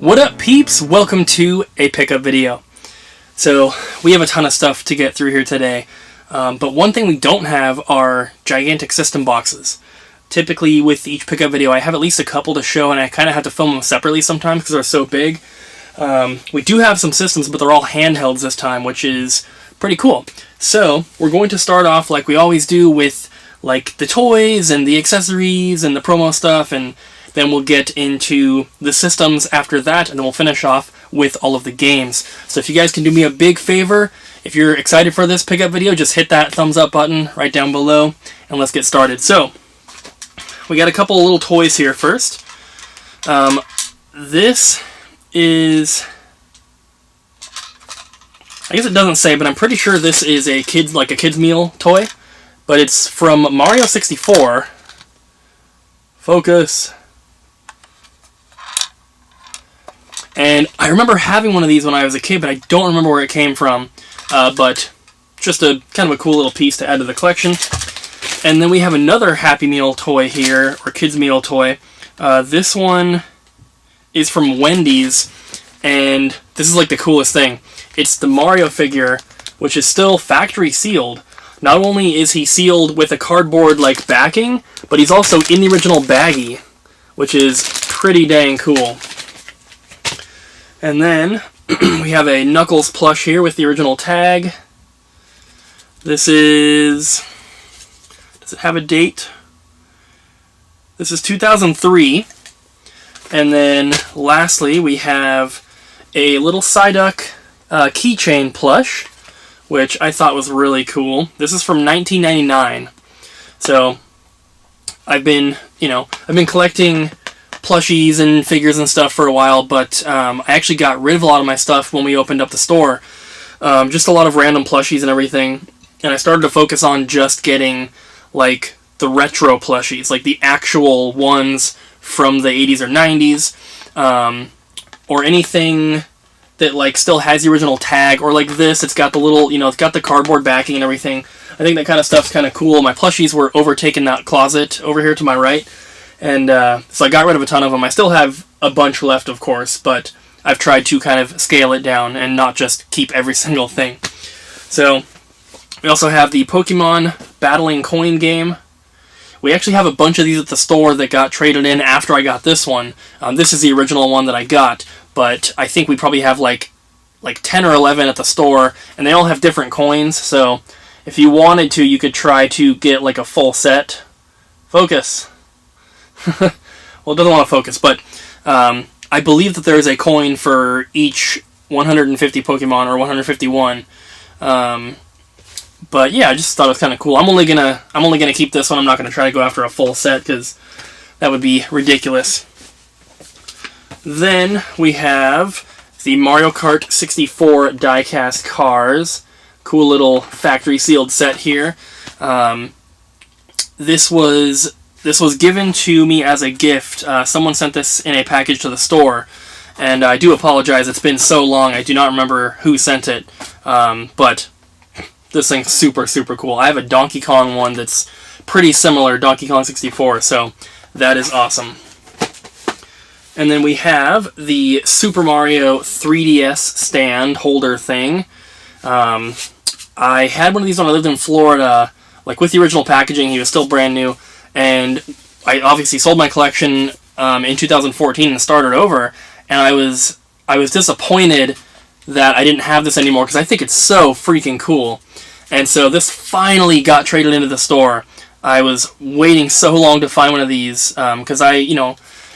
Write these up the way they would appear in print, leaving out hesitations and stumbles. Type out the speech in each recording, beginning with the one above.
What up, peeps? Welcome to a pickup video. So, we have a ton of stuff to get through here today, but one thing we don't have are gigantic system boxes. Typically, with each pickup video, I have at least a couple to show, and I kind of have to film them separately sometimes because they're so big. We do have some systems, but they're all handhelds this time, which is pretty cool. So, we're going to start off like we always do with like the toys and the accessories and the promo stuff, and then we'll get into the systems after that, and then we'll finish off with all of the games. So if you guys can do me a big favor, if you're excited for this pickup video, just hit that thumbs up button right down below, and let's get started. So, we got a couple of little toys here first. This is... I guess it doesn't say, but I'm pretty sure this is a kid's meal toy. But it's from Mario 64. Focus. And I remember having one of these when I was a kid, but I don't remember where it came from. But just a kind of a cool little piece to add to the collection. And then we have another Happy Meal toy here, or Kids Meal toy. This one is from Wendy's, and this is like the coolest thing. It's the Mario figure, which is still factory sealed. Not only is he sealed with a cardboard like backing, but he's also in the original baggie, which is pretty dang cool. And then we have a Knuckles plush here with the original tag. This is... does it have a date? This is 2003. And then lastly we have a little Psyduck keychain plush, which I thought was really cool. This is from 1999. So I've been collecting plushies and figures and stuff for a while, but I actually got rid of a lot of my stuff when we opened up the store. Just a lot of random plushies and everything. And I started to focus on just getting like the retro plushies, like the actual ones from the 80s or 90s, or anything that like still has the original tag, or like this, it's got the little, it's got the cardboard backing and everything. I think that kind of stuff's kind of cool. My plushies were overtaking that closet over here to my right, and so I got rid of a ton of them. I still have a bunch left, of course, but I've tried to kind of scale it down and not just keep every single thing. So, we also have the Pokemon Battling Coin game. We actually have a bunch of these at the store that got traded in after I got this one. This is the original one that I got, but I think we probably have like 10 or 11 at the store, and they all have different coins, so if you wanted to, you could try to get like a full set. Focus. Well, it doesn't want to focus, but I believe that there is a coin for each 150 Pokemon, or 151. But yeah, I just thought it was kind of cool. I'm only gonna keep this one. I'm not gonna try to go after a full set because that would be ridiculous. Then we have the Mario Kart 64 Diecast cars. Cool little factory sealed set here. This was given to me as a gift. Someone sent this in a package to the store, and I do apologize. It's been so long. I do not remember who sent it, but this thing's super, super cool. I have a Donkey Kong one that's pretty similar, Donkey Kong 64, so that is awesome. And then we have the Super Mario 3DS stand holder thing. I had one of these when I lived in Florida, like with the original packaging. He was still brand new, and I obviously sold my collection in 2014 and started over, and I was disappointed that I didn't have this anymore because I think it's so freaking cool. And so this finally got traded into the store. I was waiting so long to find one of these because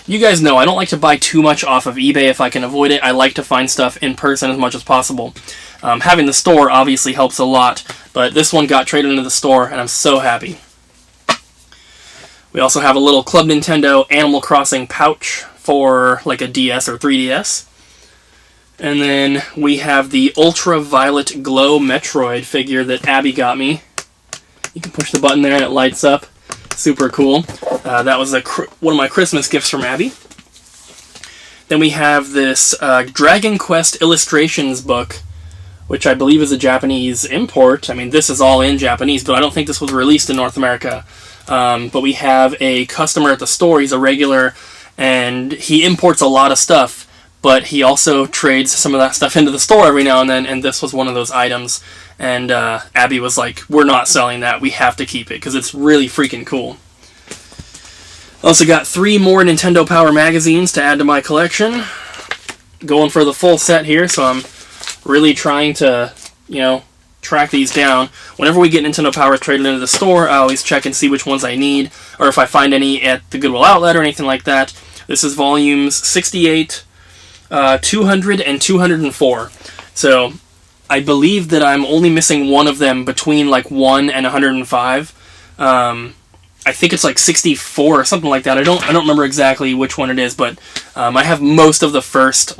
you guys know I don't like to buy too much off of eBay if I can avoid it. I like to find stuff in person as much as possible. Having the store obviously helps a lot, but this one got traded into the store, and I'm so happy. We also have a little Club Nintendo Animal Crossing pouch for like a DS or 3DS. And then we have the Ultraviolet Glow Metroid figure that Abby got me. You can push the button there and it lights up. Super cool. That was one of my Christmas gifts from Abby. Then we have this Dragon Quest Illustrations book, which I believe is a Japanese import. I mean, this is all in Japanese, but I don't think this was released in North America. But we have a customer at the store. He's a regular, and he imports a lot of stuff. but he also trades some of that stuff into the store every now and then, and this was one of those items. And Abby was like, we're not selling that, we have to keep it, because it's really freaking cool. Also got 3 more Nintendo Power magazines to add to my collection. Going for the full set here, so I'm really trying to, track these down. Whenever we get Nintendo Power traded into the store, I always check and see which ones I need, or if I find any at the Goodwill Outlet or anything like that. This is volumes 68, 200, and 204. So I believe that I'm only missing one of them between like 1 and 105. I think it's like 64 or something like that. I don't remember exactly which one it is, but I have most of the first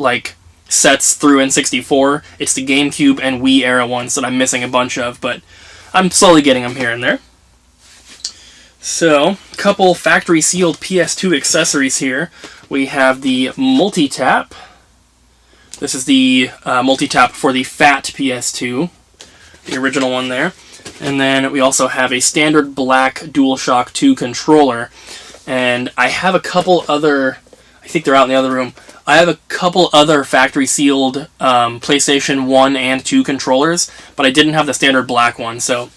sets through N64. It's the GameCube and Wii era ones that I'm missing a bunch of, but I'm slowly getting them here and there. So, a couple factory sealed PS2 accessories here. We have the multi-tap. This is the multi-tap for the fat PS2, the original one there. And then we also have a standard black DualShock 2 controller. And I have a couple other, I think they're out in the other room. I have a couple other factory sealed PlayStation 1 and 2 controllers, but I didn't have the standard black one, so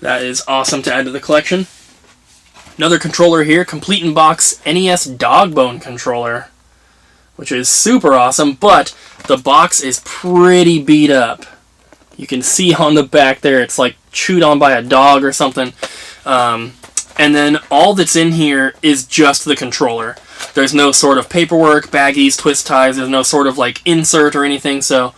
that is awesome to add to the collection. Another controller here, complete in box NES Dogbone controller, which is super awesome, but the box is pretty beat up. You can see on the back there, it's like chewed on by a dog or something. And then all that's in here is just the controller. There's no sort of paperwork, baggies, twist ties, there's no sort of insert or anything, so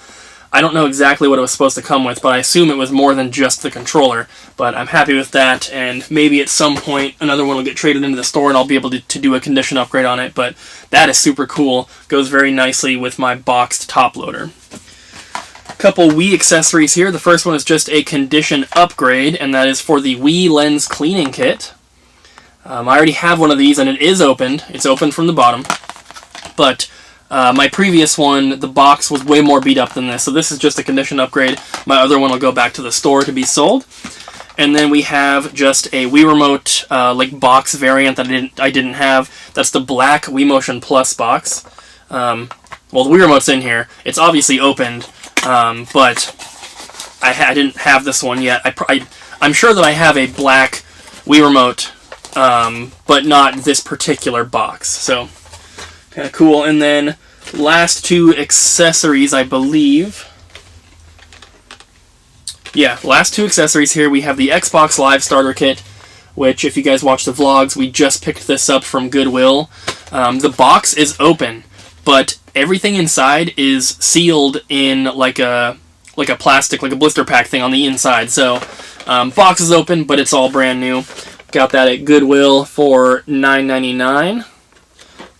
I don't know exactly what it was supposed to come with, but I assume it was more than just the controller. But I'm happy with that, and maybe at some point another one will get traded into the store and I'll be able to do a condition upgrade on it, but that is super cool. Goes very nicely with my boxed top loader. Couple Wii accessories here. The first one is just a condition upgrade, and that is for the Wii Lens Cleaning Kit. I already have one of these, and it is opened. It's opened from the bottom. But my previous one, the box was way more beat up than this, so this is just a condition upgrade. My other one will go back to the store to be sold. And then we have just a Wii Remote box variant that I didn't have. That's the black Wii Motionplus Box. Well, the Wii Remote's in here. It's obviously opened, but I didn't have this one yet. I'm sure that I have a black Wii Remote, but not this particular box. So, kind of cool. And then last 2 accessories, I believe. Yeah, last 2 accessories here. We have the Xbox Live Starter Kit, which, if you guys watch the vlogs, we just picked this up from Goodwill. The box is open, but everything inside is sealed in like a plastic, like a blister pack thing on the inside. So, box is open, but it's all brand new. Got that at Goodwill for $9.99.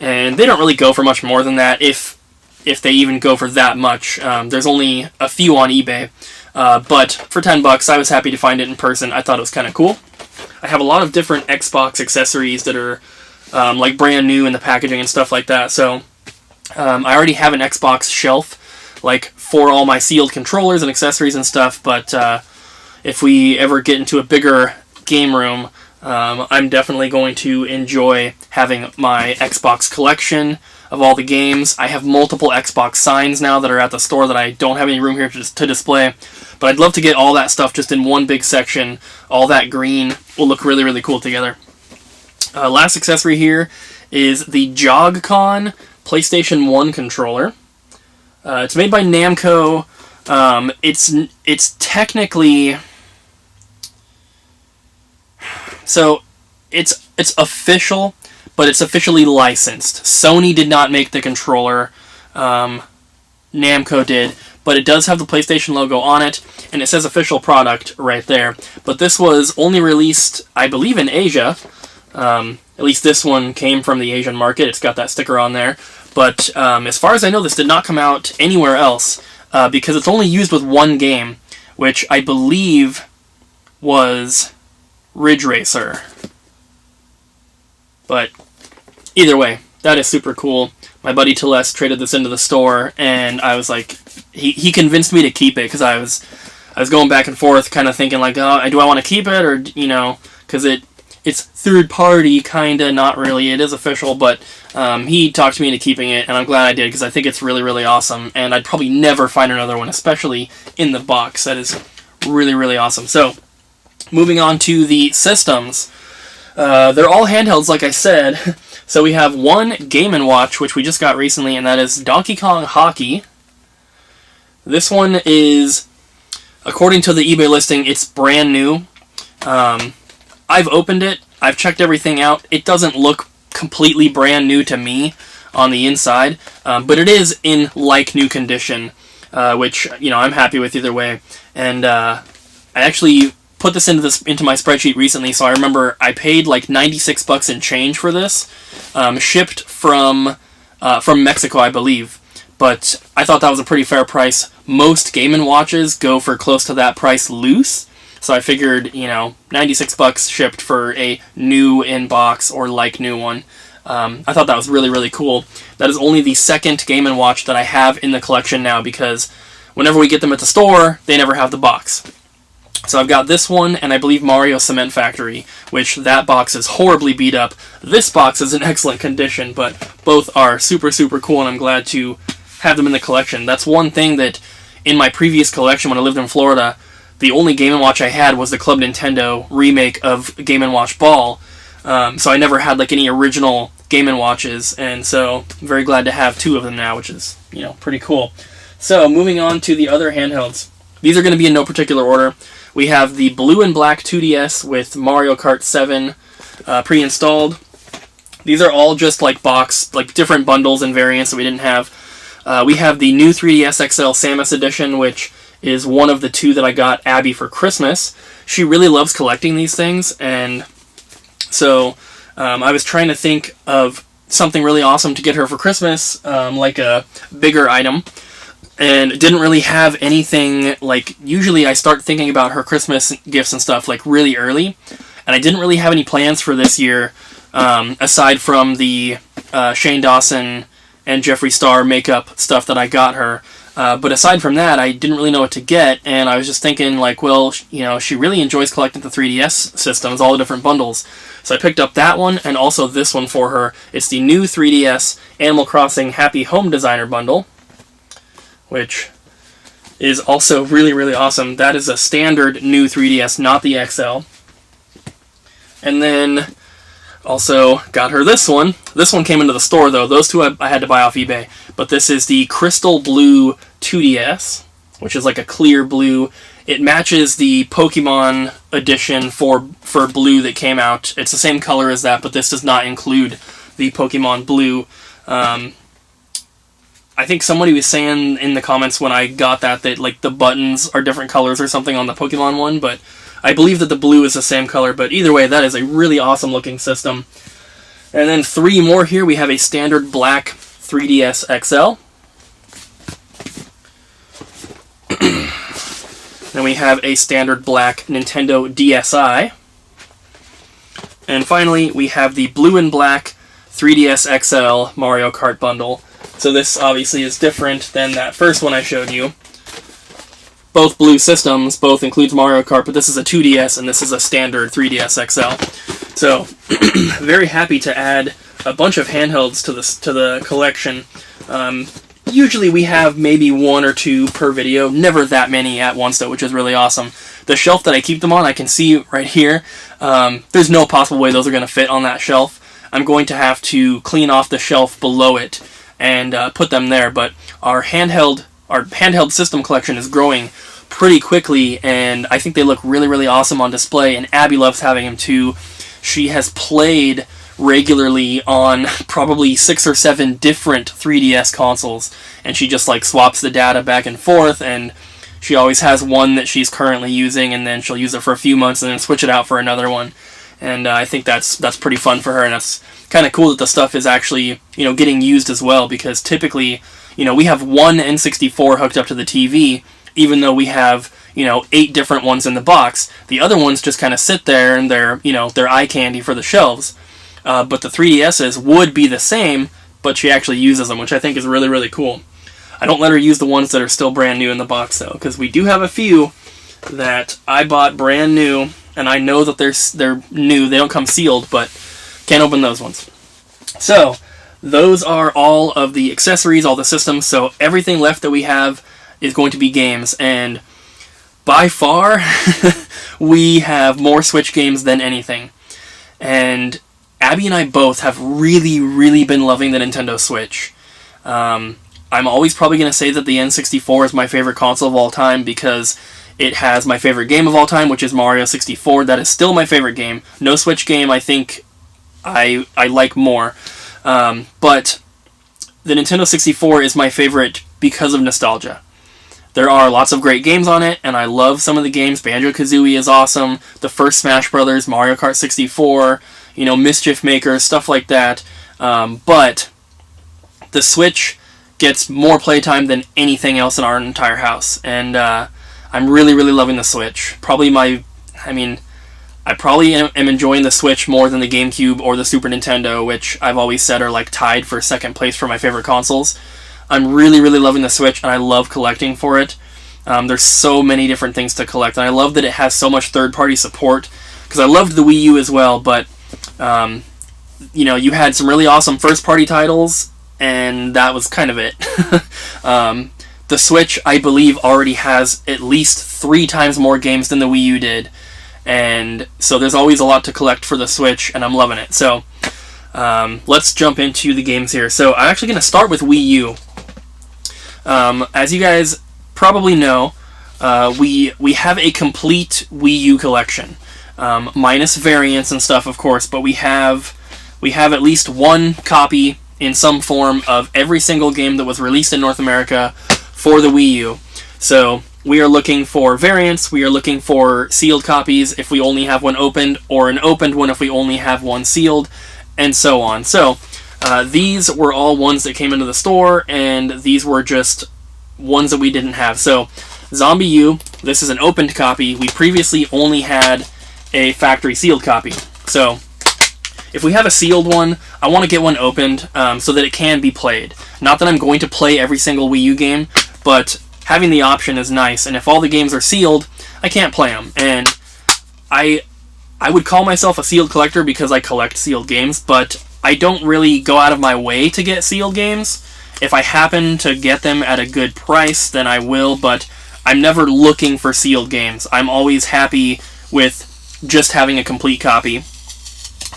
And they don't really go for much more than that, if they even go for that much. There's only a few on eBay. But for $10, I was happy to find it in person. I thought it was kind of cool. I have a lot of different Xbox accessories that are brand new in the packaging and stuff like that. So I already have an Xbox shelf for all my sealed controllers and accessories and stuff. But if we ever get into a bigger game room, I'm definitely going to enjoy having my Xbox collection of all the games. I have multiple Xbox signs now that are at the store that I don't have any room here to display. But I'd love to get all that stuff just in one big section. All that green will look really, really cool together. Last accessory here is the JogCon PlayStation 1 controller. It's made by Namco. It's technically... So, it's official, but it's officially licensed. Sony did not make the controller. Namco did. But it does have the PlayStation logo on it, and it says official product right there. But this was only released, I believe, in Asia. At least this one came from the Asian market. It's got that sticker on there. But as far as I know, this did not come out anywhere else, because it's only used with one game, which I believe was Ridge Racer. But either way, that is super cool. My buddy Teles traded this into the store, and I was like, he convinced me to keep it, because I was going back and forth, kind of thinking oh, do I want to keep it, or because it's third party, kinda, not really. It is official, but he talked me into keeping it, and I'm glad I did, because I think it's really, really awesome, and I'd probably never find another one, especially in the box. That is really, really awesome. So, moving on to the systems. They're all handhelds, like I said. So we have one Game & Watch, which we just got recently, and that is Donkey Kong Hockey. This one is, according to the eBay listing, it's brand new. I've opened it. I've checked everything out. It doesn't look completely brand new to me on the inside, but it is in like-new condition, which, I'm happy with either way. And I actually put this into my spreadsheet recently, so I remember I paid like $96 and change for this, shipped from Mexico, I believe. But I thought that was a pretty fair price. Most Game & Watches go for close to that price loose. So I figured, $96 shipped for a new in-box or like-new one. I thought that was really, really cool. That is only the second Game & Watch that I have in the collection now, because whenever we get them at the store, they never have the box. So I've got this one, and I believe Mario Cement Factory, which that box is horribly beat up. This box is in excellent condition, but both are super, super cool, and I'm glad to have them in the collection. That's one thing that in my previous collection when I lived in Florida, the only Game & Watch I had was the Club Nintendo remake of Game & Watch Ball. So I never had like any original Game & Watches, and so I'm very glad to have two of them now, which is, pretty cool. So moving on to the other handhelds. These are going to be in no particular order. We have the blue and black 2DS with Mario Kart 7 pre-installed. These are all just like different bundles and variants that we didn't have. We have the new 3DS XL Samus Edition, which is one of the two that I got Abby for Christmas. She really loves collecting these things, and so I was trying to think of something really awesome to get her for Christmas, like a bigger item, and didn't really have anything. Like, usually I start thinking about her Christmas gifts and stuff like really early, and I didn't really have any plans for this year, aside from the Shane Dawson and Jeffree Star makeup stuff that I got her. But aside from that, I didn't really know what to get, and I was just thinking, like, well, she really enjoys collecting the 3DS systems, all the different bundles. So I picked up that one, and also this one for her. It's the new 3DS Animal Crossing Happy Home Designer bundle, which is also really, really awesome. That is a standard new 3DS, not the XL. And then also got her this one. This one came into the store, though. Those two I had to buy off eBay. But this is the Crystal Blue 2DS, which is like a clear blue. It matches the Pokemon edition for blue that came out. It's the same color as that, but this does not include the Pokemon Blue. I think somebody was saying in the comments when I got that like the buttons are different colors or something on the Pokemon one, but I believe that the blue is the same color. But either way, that is a really awesome looking system. And then three more here. We have a standard black 3DS XL. Then we have a standard black Nintendo DSi. And finally, we have the blue and black 3DS XL Mario Kart bundle. So this obviously is different than that first one I showed you. Both blue systems, both includes Mario Kart, but this is a 2DS and this is a standard 3DS XL. So, very happy to add a bunch of handhelds to the collection. Usually we have maybe one or two per video, never that many at once though, which is really awesome. The shelf that I keep them on, I can see right here. There's no possible way those are going to fit on that shelf. I'm going to have to clean off the shelf below it and put them there, but our handheld system collection is growing pretty quickly, and I think they look really, really awesome on display, and Abby loves having them too. She has played regularly on probably 6 or 7 different 3DS consoles, and she just like swaps the data back and forth, and she always has one that she's currently using, and then she'll use it for a few months and then switch it out for another one. And I think that's pretty fun for her, and that's kind of cool that the stuff is actually, getting used as well, because typically, we have one N64 hooked up to the TV, even though we have, 8 different ones in the box. The other ones just kind of sit there, and they're eye candy for the shelves. But the 3DSs would be the same, but she actually uses them, which I think is really, really cool. I don't let her use the ones that are still brand new in the box, though, because we do have a few that I bought brand new and I know that they're new. They don't come sealed, but can't open those ones. So those are all of the accessories, all the systems. So everything left that we have is going to be games, and by far we have more Switch games than anything. And Abby and I both have really, really been loving the Nintendo Switch. I'm always probably going to say that the N64 is my favorite console of all time because it has my favorite game of all time, which is Mario 64. That is still my favorite game. No Switch game I think I like more. But the Nintendo 64 is my favorite because of nostalgia. There are lots of great games on it, and I love some of the games. Banjo-Kazooie is awesome. The first Smash Brothers, Mario Kart 64, Mischief Maker, stuff like that. But the Switch gets more playtime than anything else in our entire house. And I'm really, really loving the Switch. I probably am enjoying the Switch more than the GameCube or the Super Nintendo, which I've always said are like tied for second place for my favorite consoles. I'm really, really loving the Switch, and I love collecting for it. There's so many different things to collect, and I love that it has so much third-party support, because I loved the Wii U as well, but, you had some really awesome first-party titles, and that was kind of it. The Switch, I believe, already has at least 3 times more games than the Wii U did, and so there's always a lot to collect for the Switch, and I'm loving it. So, let's jump into the games here. So, I'm actually going to start with Wii U. As you guys probably know, we have a complete Wii U collection, minus variants and stuff, of course. But we have at least one copy in some form of every single game that was released in North America for the Wii U. So we are looking for variants. We are looking for sealed copies if we only have one opened, or an opened one if we only have one sealed, and so on. So these were all ones that came into the store, and these were just ones that we didn't have. So, Zombie U, this is an opened copy. We previously only had a factory sealed copy. So, if we have a sealed one, I want to get one opened so that it can be played. Not that I'm going to play every single Wii U game, but having the option is nice, and if all the games are sealed, I can't play them. And I would call myself a sealed collector because I collect sealed games, but I don't really go out of my way to get sealed games. If I happen to get them at a good price, then I will, but I'm never looking for sealed games. I'm always happy with just having a complete copy.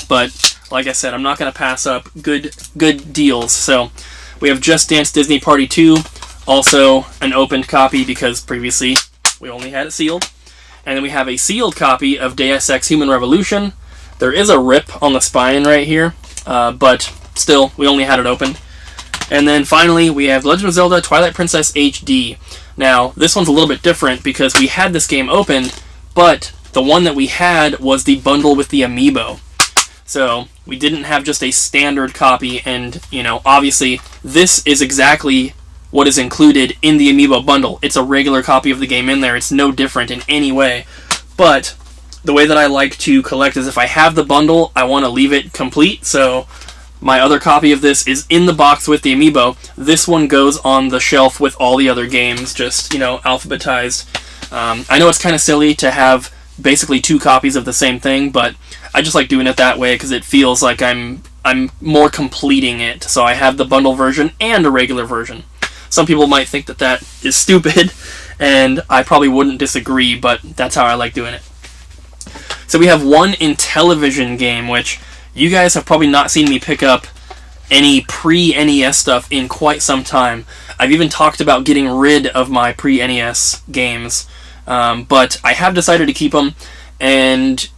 But, like I said, I'm not going to pass up good deals. So, we have Just Dance Disney Party 2, also an opened copy because previously we only had it sealed. And then we have a sealed copy of Deus Ex Human Revolution. There is a rip on the spine right here. But still, we only had it open. And then finally, we have Legend of Zelda Twilight Princess HD. Now, this one's a little bit different because we had this game opened, but the one that we had was the bundle with the amiibo. So, we didn't have just a standard copy, and, obviously, this is exactly what is included in the amiibo bundle. It's a regular copy of the game in there. It's no different in any way. But the way that I like to collect is if I have the bundle, I want to leave it complete. So my other copy of this is in the box with the amiibo. This one goes on the shelf with all the other games, just, alphabetized. I know it's kind of silly to have basically 2 copies of the same thing, but I just like doing it that way because it feels like I'm more completing it. So I have the bundle version and a regular version. Some people might think that that is stupid, and I probably wouldn't disagree, but that's how I like doing it. So we have one Intellivision game, which you guys have probably not seen me pick up any pre-NES stuff in quite some time. I've even talked about getting rid of my pre-NES games, but I have decided to keep them, and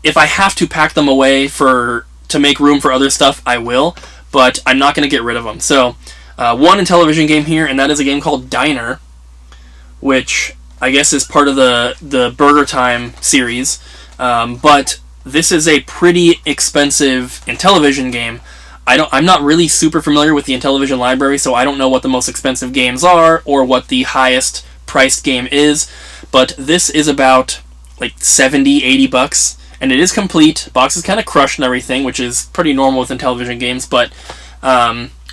if I have to pack them away to make room for other stuff, I will, but I'm not going to get rid of them. So, one Intellivision game here, and that is a game called Diner, which I guess is part of the Burger Time series, but this is a pretty expensive Intellivision game. I'm not really super familiar with the Intellivision library, so I don't know what the most expensive games are or what the highest priced game is, but this is about like $70-80, and it is complete. Box is kind of crushed and everything, which is pretty normal with Intellivision games, but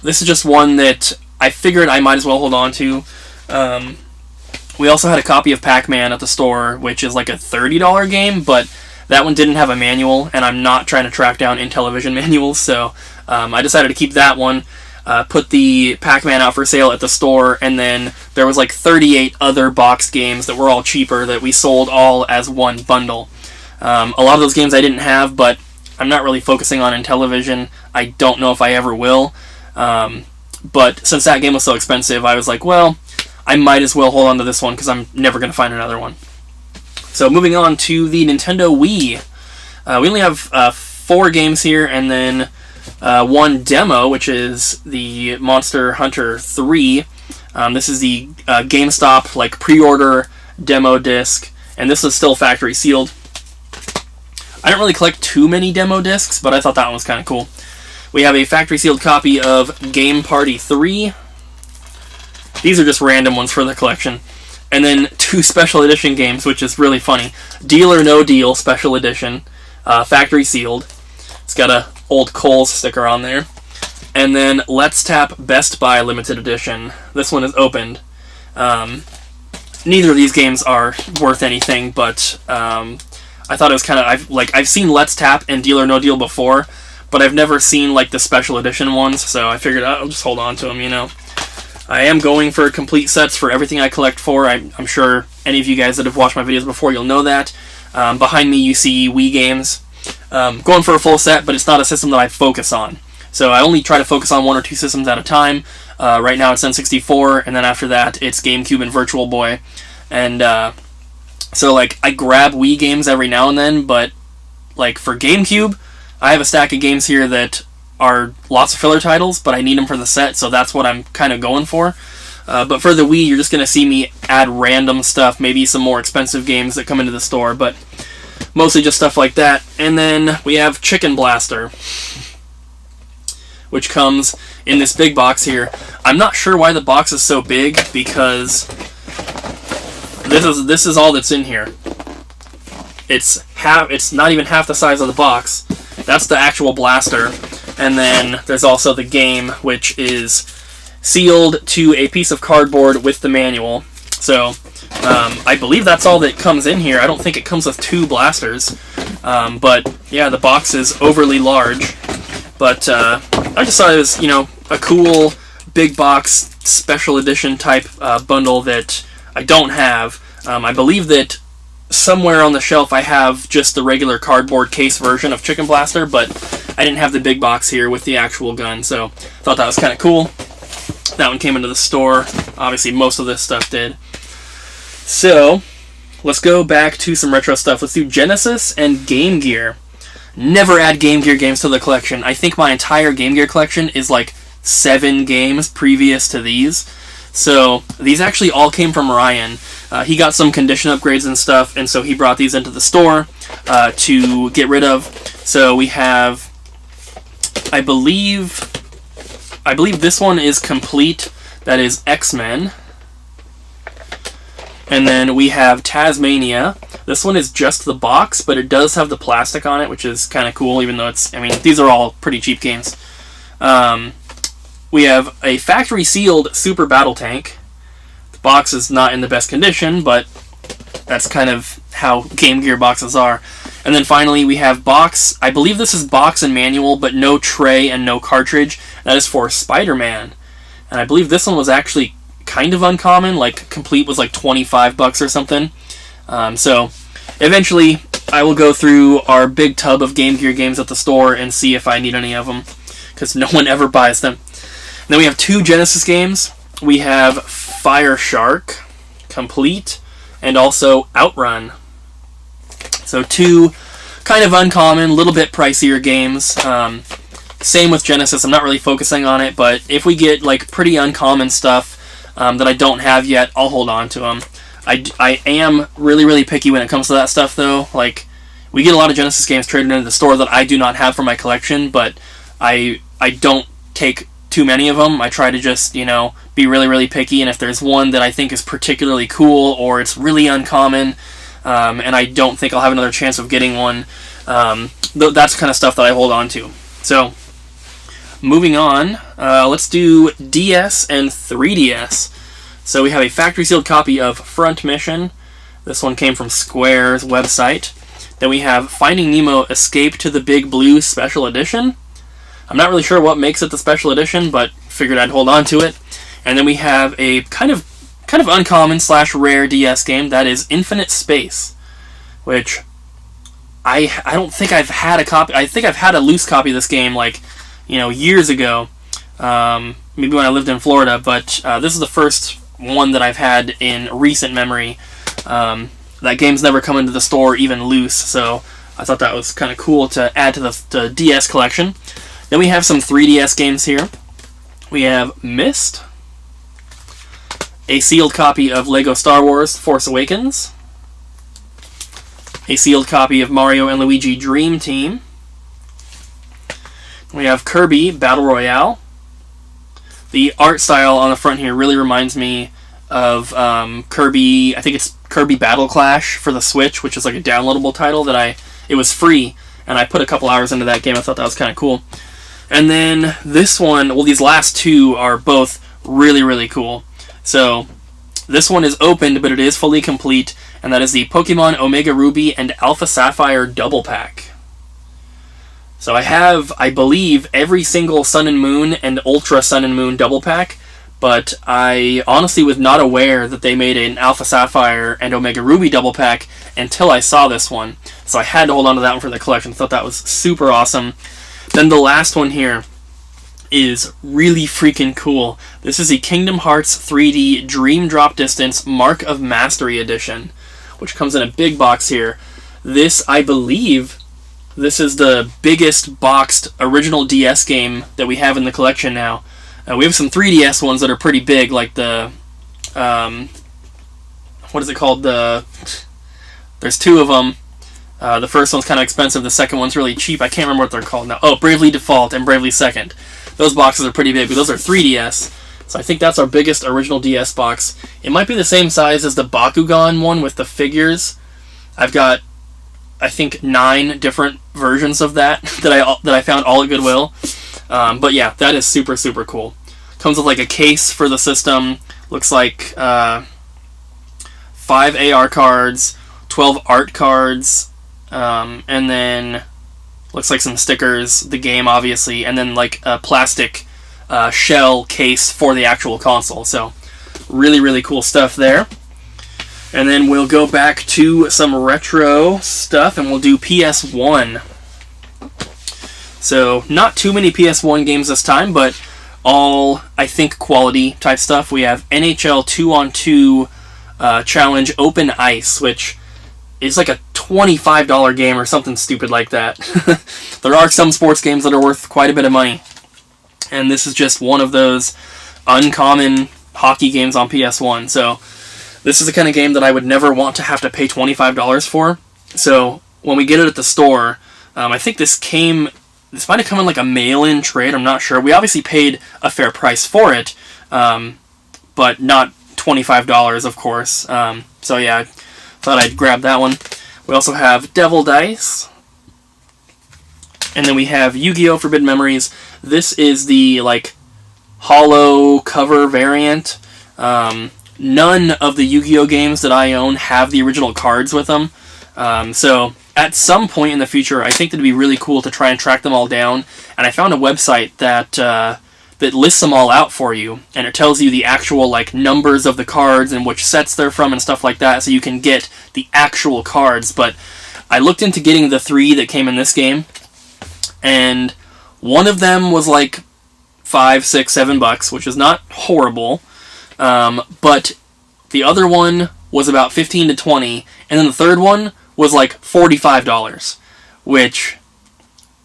this is just one that I figured I might as well hold on to. We also had a copy of Pac-Man at the store, which is like a $30 game, but that one didn't have a manual, and I'm not trying to track down Intellivision manuals, so I decided to keep that one, put the Pac-Man out for sale at the store, and then there was like 38 other boxed games that were all cheaper that we sold all as one bundle. A lot of those games I didn't have, but I'm not really focusing on Intellivision. I don't know if I ever will. But since that game was so expensive, I was like, well, I might as well hold on to this one because I'm never going to find another one. So moving on to the Nintendo Wii. We only have 4 games here, and then one demo, which is the Monster Hunter 3. This is the GameStop like pre-order demo disc, and this is still factory sealed. I don't really collect too many demo discs, but I thought that one was kind of cool. We have a factory sealed copy of Game Party 3. These are just random ones for the collection. And then 2 special edition games, which is really funny. Deal or No Deal Special Edition, factory sealed. It's got a old Kohl's sticker on there. And then Let's Tap Best Buy Limited Edition. This one is opened. Neither of these games are worth anything, but I thought it was kind of... I've seen Let's Tap and Deal or No Deal before, but I've never seen like the special edition ones, so I figured I'll just hold on to them, you know. I am going for complete sets for everything I collect for. I'm sure any of you guys that have watched my videos before, you'll know that. Behind me, you see Wii games. Going for a full set, but it's not a system that I focus on. So I only try to focus on 1 or 2 systems at a time. Right now it's N64, and then after that it's GameCube and Virtual Boy. And so like I grab Wii games every now and then, but like for GameCube, I have a stack of games here that are lots of filler titles, but I need them for the set, so that's what I'm kind of going for. But for the Wii, you're just going to see me add random stuff, maybe some more expensive games that come into the store, but mostly just stuff like that. And then we have Chicken Blaster, which comes in this big box here. I'm not sure why the box is so big, because this is all that's in here. It's not even half the size of the box. That's the actual blaster. And then there's also the game, which is sealed to a piece of cardboard with the manual. So I believe that's all that comes in here. I don't think it comes with 2 blasters. But yeah, the box is overly large. But I just thought it was, you know, a cool big box special edition type bundle that I don't have. I believe that somewhere on the shelf I have just the regular cardboard case version of Chicken Blaster, but I didn't have the big box here with the actual gun, so I thought that was kind of cool. That one came into the store. Obviously, most of this stuff did. So, let's go back to some retro stuff. Let's do Genesis and Game Gear. Never add Game Gear games to the collection. I think my entire Game Gear collection is like 7 games previous to these. So, these actually all came from Ryan. He got some condition upgrades and stuff, and so he brought these into the store to get rid of. So we have, I believe this one is complete. That is X-Men. And then we have Tasmania. This one is just the box, but it does have the plastic on it, which is kind of cool, even though these are all pretty cheap games. We have a factory sealed Super Battle Tank. The box is not in the best condition, but that's kind of how Game Gear boxes are. And then finally we have box. I believe this is box and manual, but no tray and no cartridge. That is for Spider-Man. And I believe this one was actually kind of uncommon. Like, complete was like $25 or something. So eventually I will go through our big tub of Game Gear games at the store and see if I need any of them, because no one ever buys them. And then we have 2 Genesis games. We have Fire Shark complete, and also Outrun. So 2 kind of uncommon, little bit pricier games. Same with Genesis. I'm not really focusing on it, but if we get like pretty uncommon stuff that I don't have yet, I'll hold on to them. I am really, really picky when it comes to that stuff, though. Like, we get a lot of Genesis games traded into the store that I do not have for my collection, but I don't take too many of them. I try to just, you know, be really, really picky, and if there's one that I think is particularly cool or it's really uncommon, and I don't think I'll have another chance of getting one, that's the kind of stuff that I hold on to. So, moving on, let's do DS and 3DS. So we have a factory sealed copy of Front Mission. This one came from Square's website. Then we have Finding Nemo Escape to the Big Blue Special Edition. I'm not really sure what makes it the Special Edition, but figured I'd hold on to it. And then we have a kind of uncommon / rare DS game, that is Infinite Space, which I don't think I've had a copy. I think I've had a loose copy of this game, like, years ago, maybe when I lived in Florida, but this is the first one that I've had in recent memory. That game's never come into the store even loose, so I thought that was kind of cool to add to the DS collection. Then we have some 3DS games here. We have Myst, a sealed copy of Lego Star Wars Force Awakens, a sealed copy of Mario and Luigi Dream Team. We have Kirby Battle Royale. The art style on the front here really reminds me of Kirby, I think it's Kirby Battle Clash for the Switch, which is like a downloadable title it was free, and I put a couple hours into that game. I thought that was kind of cool. And then this one, well, these last two are both really, really cool. So this one is opened, but it is fully complete, and that is the Pokemon Omega Ruby and Alpha Sapphire Double Pack. So I have, I believe, every single Sun and Moon and Ultra Sun and Moon Double Pack, but I honestly was not aware that they made an Alpha Sapphire and Omega Ruby Double Pack until I saw this one. So I had to hold on to that one for the collection. I thought that was super awesome. Then the last one here is really freaking cool. This is the Kingdom Hearts 3D Dream Drop Distance Mark of Mastery Edition, which comes in a big box here. This, I believe, this is the biggest boxed original DS game that we have in the collection now. We have some 3DS ones that are pretty big, like the, what is it called? There's two of them. The first one's kind of expensive, the second one's really cheap. I can't remember what they're called now. Oh, Bravely Default and Bravely Second. Those boxes are pretty big, but those are 3DS. So I think that's our biggest original DS box. It might be the same size as the Bakugan one with the figures. I've got, I think, 9 different versions of that that I found all at Goodwill. But yeah, that is super, super cool. Comes with like a case for the system. Looks like 5 AR cards, 12 art cards, and then looks like some stickers, the game obviously, and then like a plastic shell case for the actual console. So really, really cool stuff there. And then we'll go back to some retro stuff and we'll do PS1. So not too many PS1 games this time, but all, I think, quality type stuff. We have NHL 2-on-2 Challenge Open Ice, which is like a $25 game or something stupid like that. There are some sports games that are worth quite a bit of money, and this is just one of those uncommon hockey games on PS1. So this is the kind of game that I would never want to have to pay $25 for. So when we get it at the store, I think this might have come in like a mail-in trade, I'm not sure. We obviously paid a fair price for it, but not $25, of course. So yeah, I thought I'd grab that one. We also have Devil Dice. And then we have Yu-Gi-Oh! Forbidden Memories. This is the, like, hollow cover variant. None of the Yu-Gi-Oh! Games that I own have the original cards with them. So at some point in the future, I think it'd be really cool to try and track them all down. And I found a website that lists them all out for you, and it tells you the actual like numbers of the cards and which sets they're from and stuff like that, so you can get the actual cards. But I looked into getting the 3 that came in this game, and one of them was like $5, $6, $7, which is not horrible. But the other one was about $15 to $20, and then the third one was like $45, which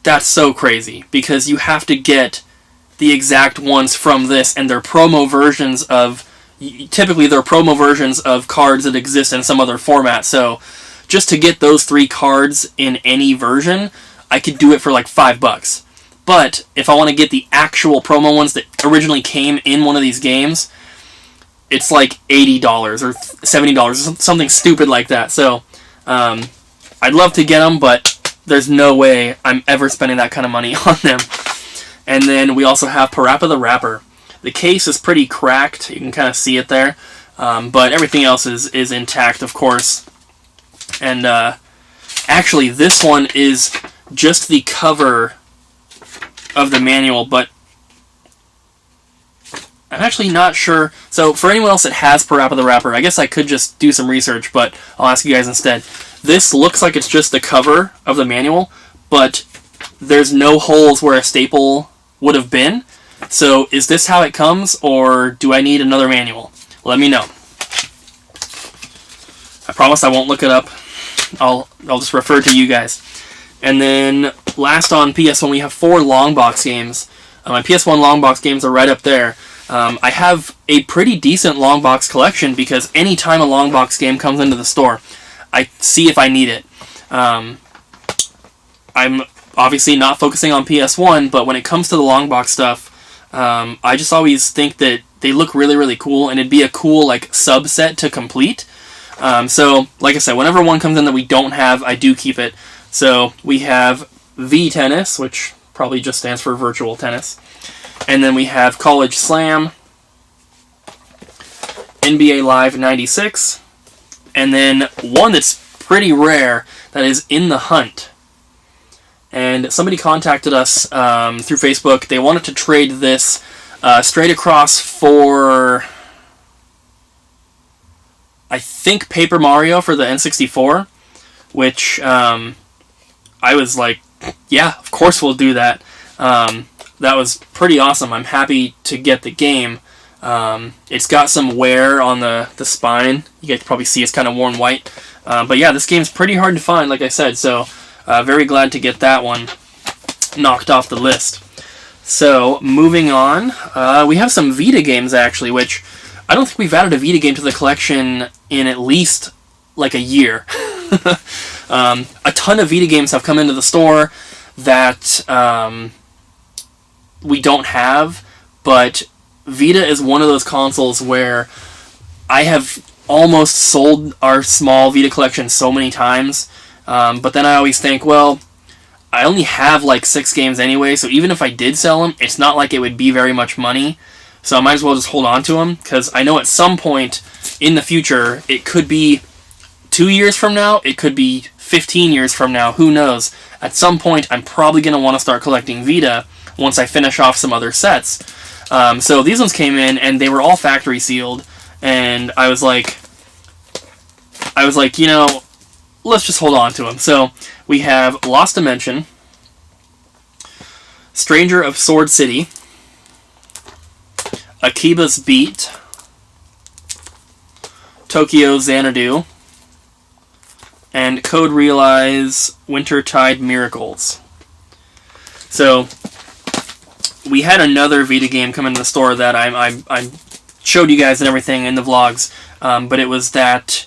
that's so crazy because you have to get the exact ones from this, and they're promo versions of, typically they're promo versions of cards that exist in some other format. So just to get those 3 cards in any version, I could do it for like $5. But if I want to get the actual promo ones that originally came in one of these games, it's like $80 or $70 or something stupid like that. So I'd love to get them, but there's no way I'm ever spending that kind of money on them. And then we also have Parappa the Rapper. The case is pretty cracked. You can kind of see it there. But everything else is intact, of course. And actually, this one is just the cover of the manual, but I'm actually not sure. So for anyone else that has Parappa the Rapper, I guess I could just do some research, but I'll ask you guys instead. This looks like it's just the cover of the manual, but there's no holes where a staple would have been. So is this how it comes, or do I need another manual? Let me know. I promise I won't look it up. I'll just refer to you guys. And then last on PS1, we have 4 long box games. My PS1 long box games are right up there. I have a pretty decent long box collection because anytime a long box game comes into the store, I see if I need it. I'm obviously not focusing on PS1, but when it comes to the long box stuff, I just always think that they look really, really cool, and it'd be a cool like subset to complete. So, like I said, whenever one comes in that we don't have, I do keep it. So we have V Tennis, which probably just stands for Virtual Tennis. And then we have College Slam, NBA Live 96, and then one that's pretty rare that is In the Hunt. And somebody contacted us through Facebook. They wanted to trade this straight across for, I think, Paper Mario for the N64, which I was like, yeah, of course we'll do that. That was pretty awesome. I'm happy to get the game. It's got some wear on the spine. You guys can probably see it's kind of worn white. But yeah, this game's pretty hard to find, like I said, so very glad to get that one knocked off the list. So, moving on, we have some Vita games, actually, which I don't think we've added a Vita game to the collection in at least, like, a year. A ton of Vita games have come into the store that we don't have, but Vita is one of those consoles where I have almost sold our small Vita collection so many times, but then I always think, well, I only have like 6 games anyway, so even if I did sell them, it's not like it would be very much money, so I might as well just hold on to them, because I know at some point in the future, it could be 2 years from now, it could be 15 years from now, who knows. At some point, I'm probably going to want to start collecting Vita once I finish off some other sets. So these ones came in, and they were all factory sealed, and I was like, you know, let's just hold on to them. So we have Lost Dimension, Stranger of Sword City, Akiba's Beat, Tokyo Xanadu, and Code Realize Wintertide Miracles. So we had another Vita game come into the store that I showed you guys and everything in the vlogs, but it was that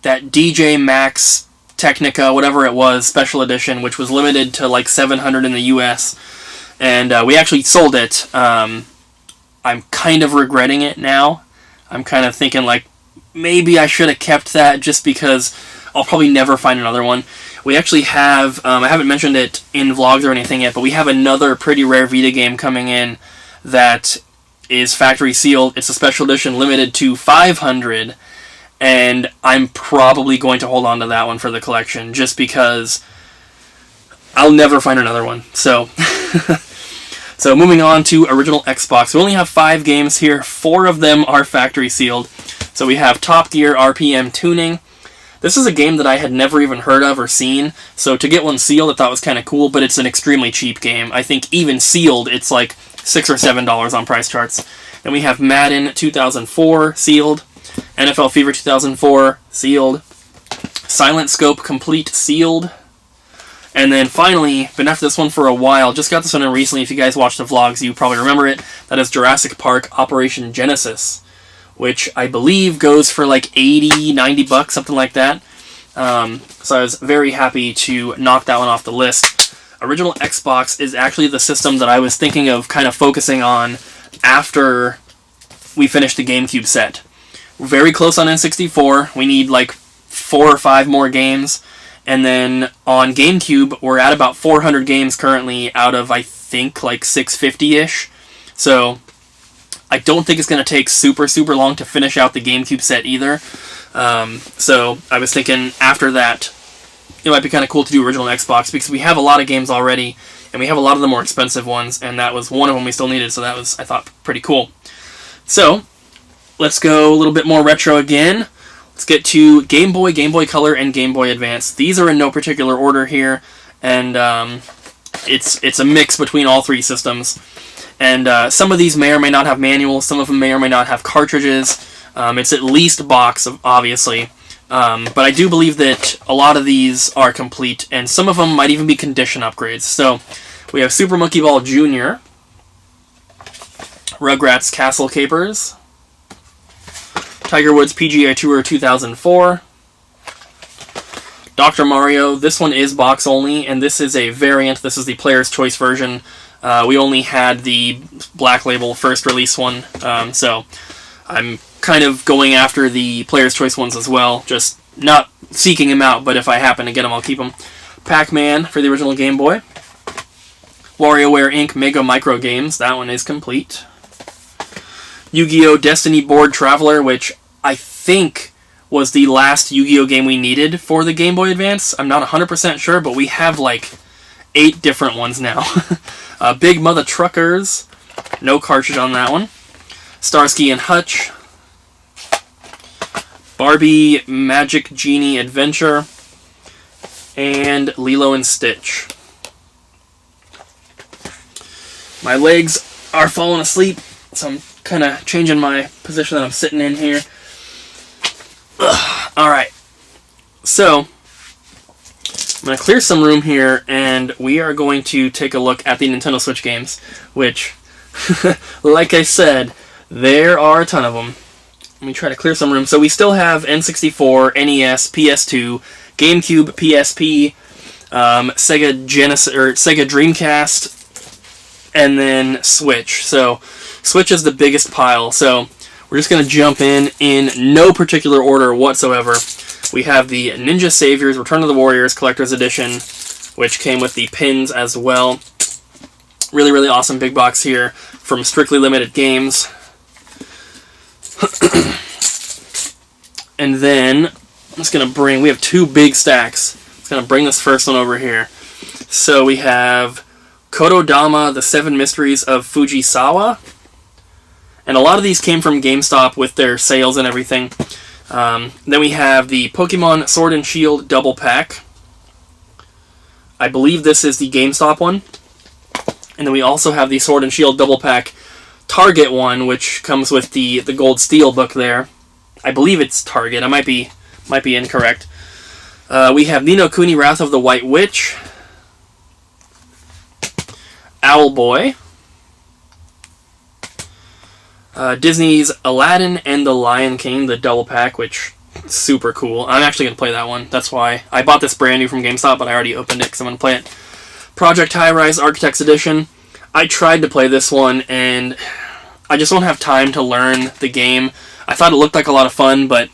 DJ Max Technica, whatever it was, special edition, which was limited to like 700 in the US, and we actually sold it. I'm kind of regretting it now. I'm kind of thinking like, maybe I should have kept that just because I'll probably never find another one. We actually have, I haven't mentioned it in vlogs or anything yet, but we have another pretty rare Vita game coming in that is factory sealed. It's a special edition limited to 500, and I'm probably going to hold on to that one for the collection just because I'll never find another one. So, so moving on to original Xbox. We only have 5 games here. 4 of them are factory sealed. So we have Top Gear RPM Tuning. This is a game that I had never even heard of or seen, so to get one sealed I thought was kind of cool, but it's an extremely cheap game. I think even sealed, it's like $6 or $7 on price charts. Then we have Madden 2004 sealed, NFL Fever 2004 sealed, Silent Scope Complete sealed, and then finally, been after this one for a while, just got this one in recently. If you guys watched the vlogs, you probably remember it. That is Jurassic Park Operation Genesis, which I believe goes for like 80, 90 bucks, something like that. So I was very happy to knock that one off the list. Original Xbox is actually the system that I was thinking of kind of focusing on after we finished the GameCube set. We're very close on N64. We need like 4 or 5 more games. And then on GameCube, we're at about 400 games currently out of, I think, like 650-ish. So I don't think it's going to take super long to finish out the GameCube set either. So I was thinking after that, it might be kind of cool to do original Xbox, because we have a lot of games already, and we have a lot of the more expensive ones, and that was one of them we still needed, so that was, I thought, pretty cool. So, let's go a little bit more retro again. Let's get to Game Boy, Game Boy Color, and Game Boy Advance. These are in no particular order here, and it's a mix between all three systems. And some of these may or may not have manuals, some of them may or may not have cartridges. It's at least a box, obviously. But I do believe that a lot of these are complete, and some of them might even be condition upgrades. So, we have Super Monkey Ball Jr., Rugrats Castle Capers, Tiger Woods PGA Tour 2004, Dr. Mario. This one is box only, and this is a variant. This is the Player's Choice version. We only had the Black Label first release one, so I'm kind of going after the Player's Choice ones as well, just not seeking them out, but if I happen to get them, I'll keep them. Pac-Man for the original Game Boy. WarioWare Inc. Mega Micro Games, that one is complete. Yu-Gi-Oh! Destiny Board Traveler, which I think was the last Yu-Gi-Oh! Game we needed for the Game Boy Advance. I'm not 100% sure, but we have like 8 different ones now. Big Mother Truckers, no cartridge on that one. Starsky and Hutch. Barbie Magic Genie Adventure. And Lilo and Stitch. My legs are falling asleep, so I'm kind of changing my position that I'm sitting in here. Alright, so I'm going to clear some room here, and we are going to take a look at the Nintendo Switch games, which, like I said, there are a ton of them. Let me try to clear some room. So we still have N64, NES, PS2, GameCube, PSP, Sega Genesis, or Sega Dreamcast, and then Switch. So Switch is the biggest pile. So we're just going to jump in no particular order whatsoever. We have the Ninja Saviors Return of the Warriors Collector's Edition, which came with the pins as well. Really, really awesome big box here from Strictly Limited Games. And then I'm just going to bring, we have 2 big stacks. I'm just going to bring this first one over here. So we have Kotodama, The 7 Mysteries of Fujisawa. And a lot of these came from GameStop with their sales and everything. Then we have the Pokemon Sword and Shield Double Pack. I believe this is the GameStop one. And then we also have the Sword and Shield Double Pack Target one, which comes with the Gold Steel book there. I believe it's Target. I might be incorrect. We have Ninokuni Wrath of the White Witch. Owlboy. Disney's Aladdin and the Lion King, the double pack, which is super cool. I'm actually going to play that one. That's why I bought this brand new from GameStop, but I already opened it because I'm going to play it. Project High Rise Architects Edition. I tried to play this one, and I just don't have time to learn the game. I thought it looked like a lot of fun, but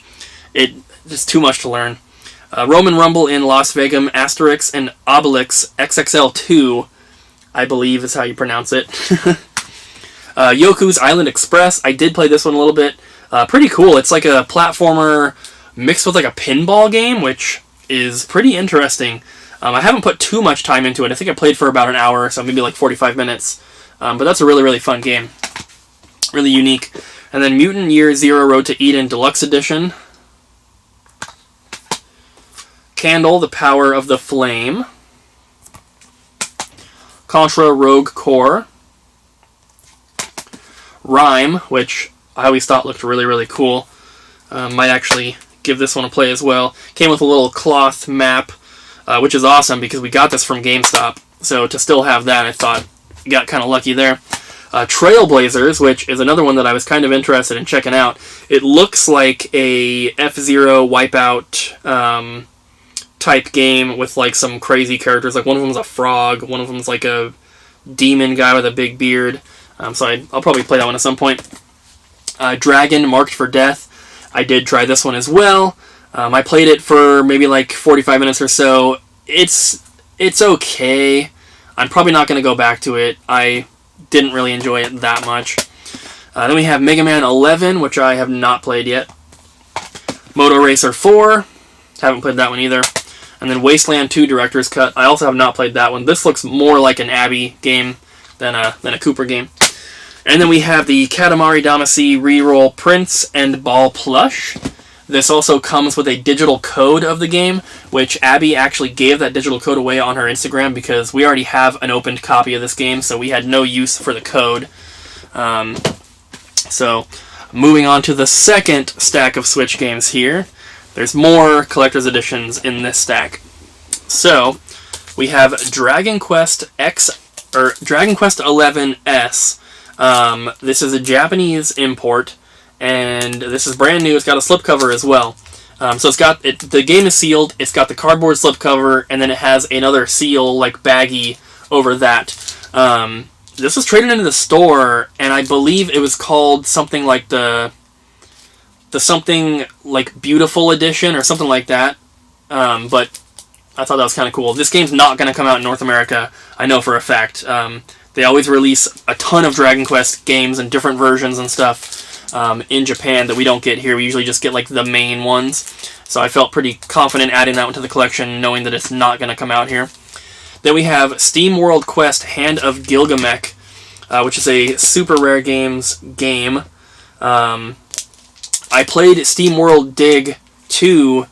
it's just too much to learn. Roman Rumble in Las Vegas, Asterix, and Obelix XXL2, I believe is how you pronounce it. Yoku's Island Express. I did play this one a little bit. Pretty cool. It's like a platformer mixed with like a pinball game, which is pretty interesting. I haven't put too much time into it. I think I played for about an hour, so maybe like 45 minutes. But that's a really, really fun game. Really unique. And then Mutant Year Zero Road to Eden Deluxe Edition. Candle, The Power of the Flame. Contra Rogue Core. Rhyme, which I always thought looked really, really cool. Might actually give this one a play as well. Came with a little cloth map, which is awesome because we got this from GameStop. So to still have that, I thought we got kind of lucky there. Trailblazers, which is another one that I was kind of interested in checking out. It looks like a F-Zero Wipeout type game with like some crazy characters. Like one of them's a frog, one of them's like a demon guy with a big beard. So I'll probably play that one at some point. Dragon Marked for Death. I did try this one as well. I played it for maybe like 45 minutes or so. It's okay. I'm probably not going to go back to it. I didn't really enjoy it that much. Then we have Mega Man 11, which I have not played yet. Moto Racer 4, haven't played that one either. And then Wasteland 2 Director's Cut, I also have not played that one. This looks more like an Abby game than a Cooper game. And then we have the Katamari Damacy Reroll Prince and Ball Plush. This also comes with a digital code of the game, which Abby actually gave that digital code away on her Instagram because we already have an opened copy of this game, so we had no use for the code. So, moving on to the second stack of Switch games here. There's more collector's editions in this stack. So, we have Dragon Quest Dragon Quest 11S. This is a Japanese import, and this is brand new. It's got a slipcover as well. So it's got the game is sealed. It's got the cardboard slipcover, and then it has another seal, like baggie, over that. This was traded into the store, and I believe it was called something like the something like Beautiful Edition or something like that. But I thought that was kind of cool. This game's not going to come out in North America, I know for a fact. They always release a ton of Dragon Quest games and different versions and stuff in Japan that we don't get here. We usually just get like the main ones. So I felt pretty confident adding that one to the collection, knowing that it's not going to come out here. Then we have Steam World Quest Hand of Gilgamesh, which is a Super Rare Games game. I played Steam World Dig 2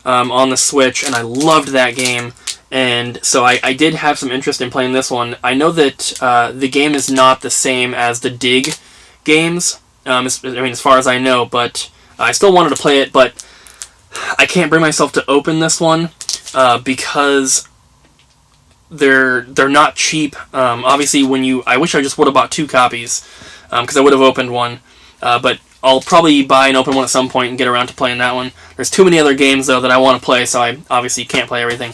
on the Switch, and I loved that game. And so I did have some interest in playing this one. I know that the game is not the same as the Dig games, as far as I know, but I still wanted to play it, but I can't bring myself to open this one because they're not cheap. Obviously, I wish I just would have bought 2 copies because I would have opened one, but I'll probably buy and open one at some point and get around to playing that one. There's too many other games, though, that I want to play, so I obviously can't play everything.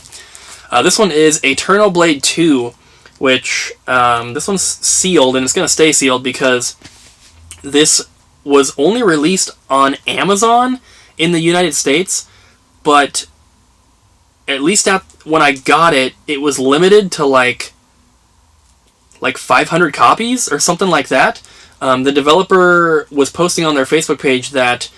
This one is Eternal Blade 2, which this one's sealed, and it's going to stay sealed because this was only released on Amazon in the United States, but at least when I got it, it was limited to like 500 copies or something like that. The developer was posting on their Facebook page that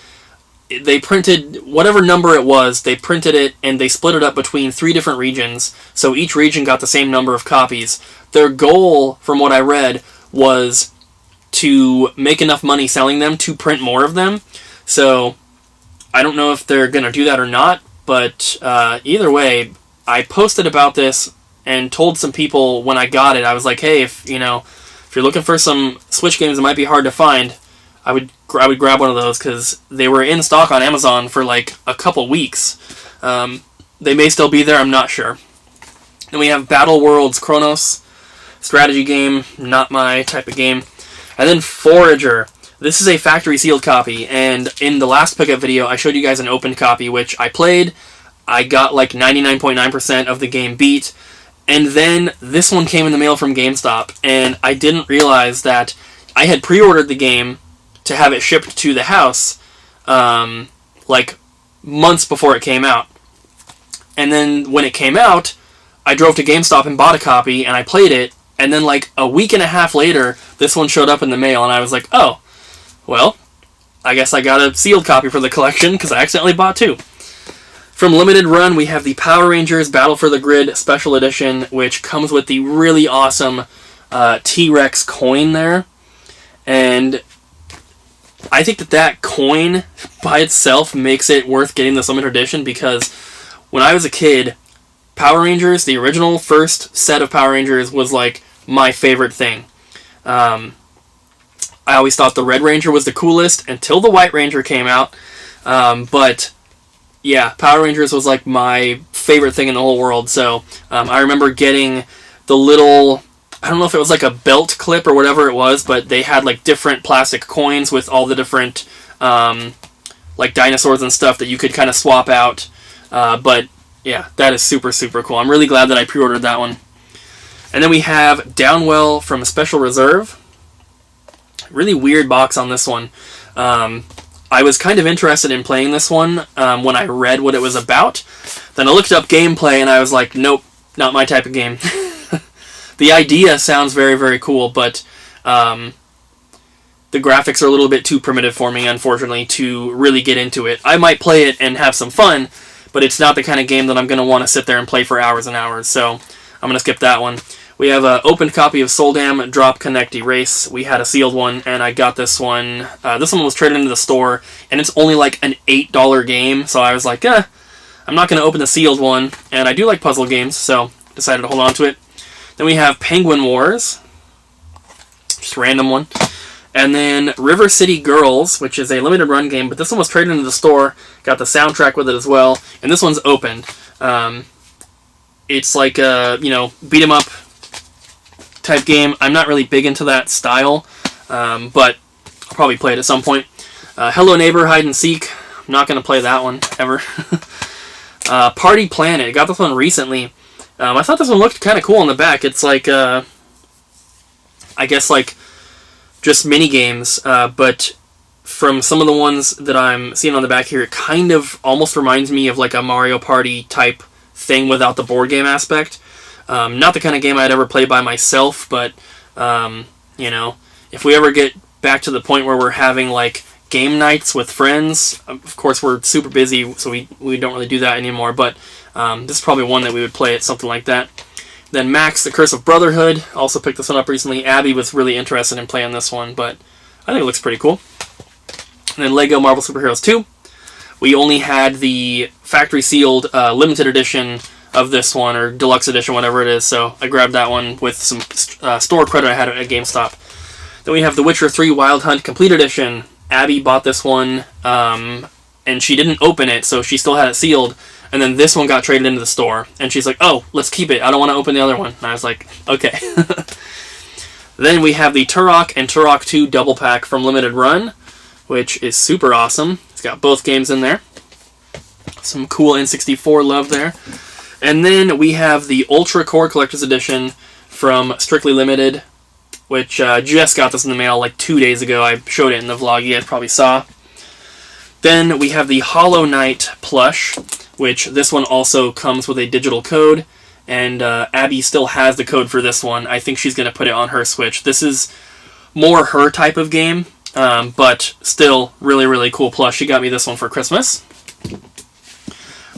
they printed whatever number it was, they printed it and they split it up between 3 different regions, so each region got the same number of copies. Their goal, from what I read, was to make enough money selling them to print more of them. So I don't know if they're going to do that or not, but either way, I posted about this and told some people when I got it. I was like, hey, if you're looking for some Switch games that might be hard to find, I would grab one of those because they were in stock on Amazon for like a couple weeks. They may still be there, I'm not sure. Then we have Battle Worlds Chronos, strategy game, not my type of game. And then Forager. This is a factory sealed copy, and in the last pickup video I showed you guys an opened copy, which I played. I got like 99.9% of the game beat, and then this one came in the mail from GameStop, and I didn't realize that I had pre-ordered the game to have it shipped to the house like months before it came out. And then when it came out, I drove to GameStop and bought a copy, and I played it, and then like a week and a half later, this one showed up in the mail, and I was like, oh, well, I guess I got a sealed copy for the collection, because I accidentally bought 2. From Limited Run, we have the Power Rangers Battle for the Grid Special Edition, which comes with the really awesome T-Rex coin there. And I think that coin by itself makes it worth getting this limited edition, because when I was a kid, Power Rangers, the original first set of Power Rangers, was like my favorite thing. I always thought the Red Ranger was the coolest until the White Ranger came out. But yeah, Power Rangers was like my favorite thing in the whole world. So I remember getting the little, I don't know if it was like a belt clip or whatever it was, but they had like different plastic coins with all the different like dinosaurs and stuff that you could kind of swap out. But yeah, that is super, super cool. I'm really glad that I pre-ordered that one. And then we have Downwell from Special Reserve. Really weird box on this one. I was kind of interested in playing this one when I read what it was about. Then I looked up gameplay and I was like, nope, not my type of game. The idea sounds very, very cool, but The graphics are a little bit too primitive for me, unfortunately, to really get into it. I might play it and have some fun, but it's not the kind of game that I'm going to want to sit there and play for hours and hours, so I'm going to skip that one. We have an opened copy of Soldam Drop Connect Erase. We had a sealed one, and I got this one. This one was traded into the store, and it's only like an $8 game, so I was like, I'm not going to open the sealed one, and I do like puzzle games, so decided to hold on to it. Then we have Penguin Wars, just a random one. And then River City Girls, which is a limited run game, but this one was traded into the store, got the soundtrack with it as well, and this one's opened. It's like a, beat 'em up type game. I'm not really big into that style, but I'll probably play it at some point. Hello Neighbor Hide and Seek. I'm not going to play that one, ever. Party Planet. I got this one recently. I thought this one looked kind of cool on the back. It's like, I guess like, just mini games, but from some of the ones that I'm seeing on the back here, it kind of almost reminds me of like a Mario Party type thing without the board game aspect. Not the kind of game I'd ever play by myself, but, if we ever get back to the point where we're having like game nights with friends, of course we're super busy, so we don't really do that anymore, but this is probably one that we would play at something like that. Then Max, The Curse of Brotherhood, also picked this one up recently. Abby was really interested in playing this one, but I think it looks pretty cool. And then Lego Marvel Super Heroes 2. We only had the factory sealed limited edition of this one, or deluxe edition, whatever it is, so I grabbed that one with some store credit I had at GameStop. Then we have The Witcher 3 Wild Hunt Complete Edition. Abby bought this one, and she didn't open it, so she still had it sealed. And then this one got traded into the store. And she's like, oh, let's keep it. I don't want to open the other one. And I was like, okay. Then we have the Turok and Turok 2 double pack from Limited Run, which is super awesome. It's got both games in there. Some cool N64 love there. And then we have the Ultra Core Collector's Edition from Strictly Limited, which just got this in the mail like 2 days ago. I showed it in the vlog you guys probably saw. Then we have the Hollow Knight plush, which this one also comes with a digital code, and Abby still has the code for this one. I think she's going to put it on her Switch. This is more her type of game, but still really, really cool plush. She got me this one for Christmas.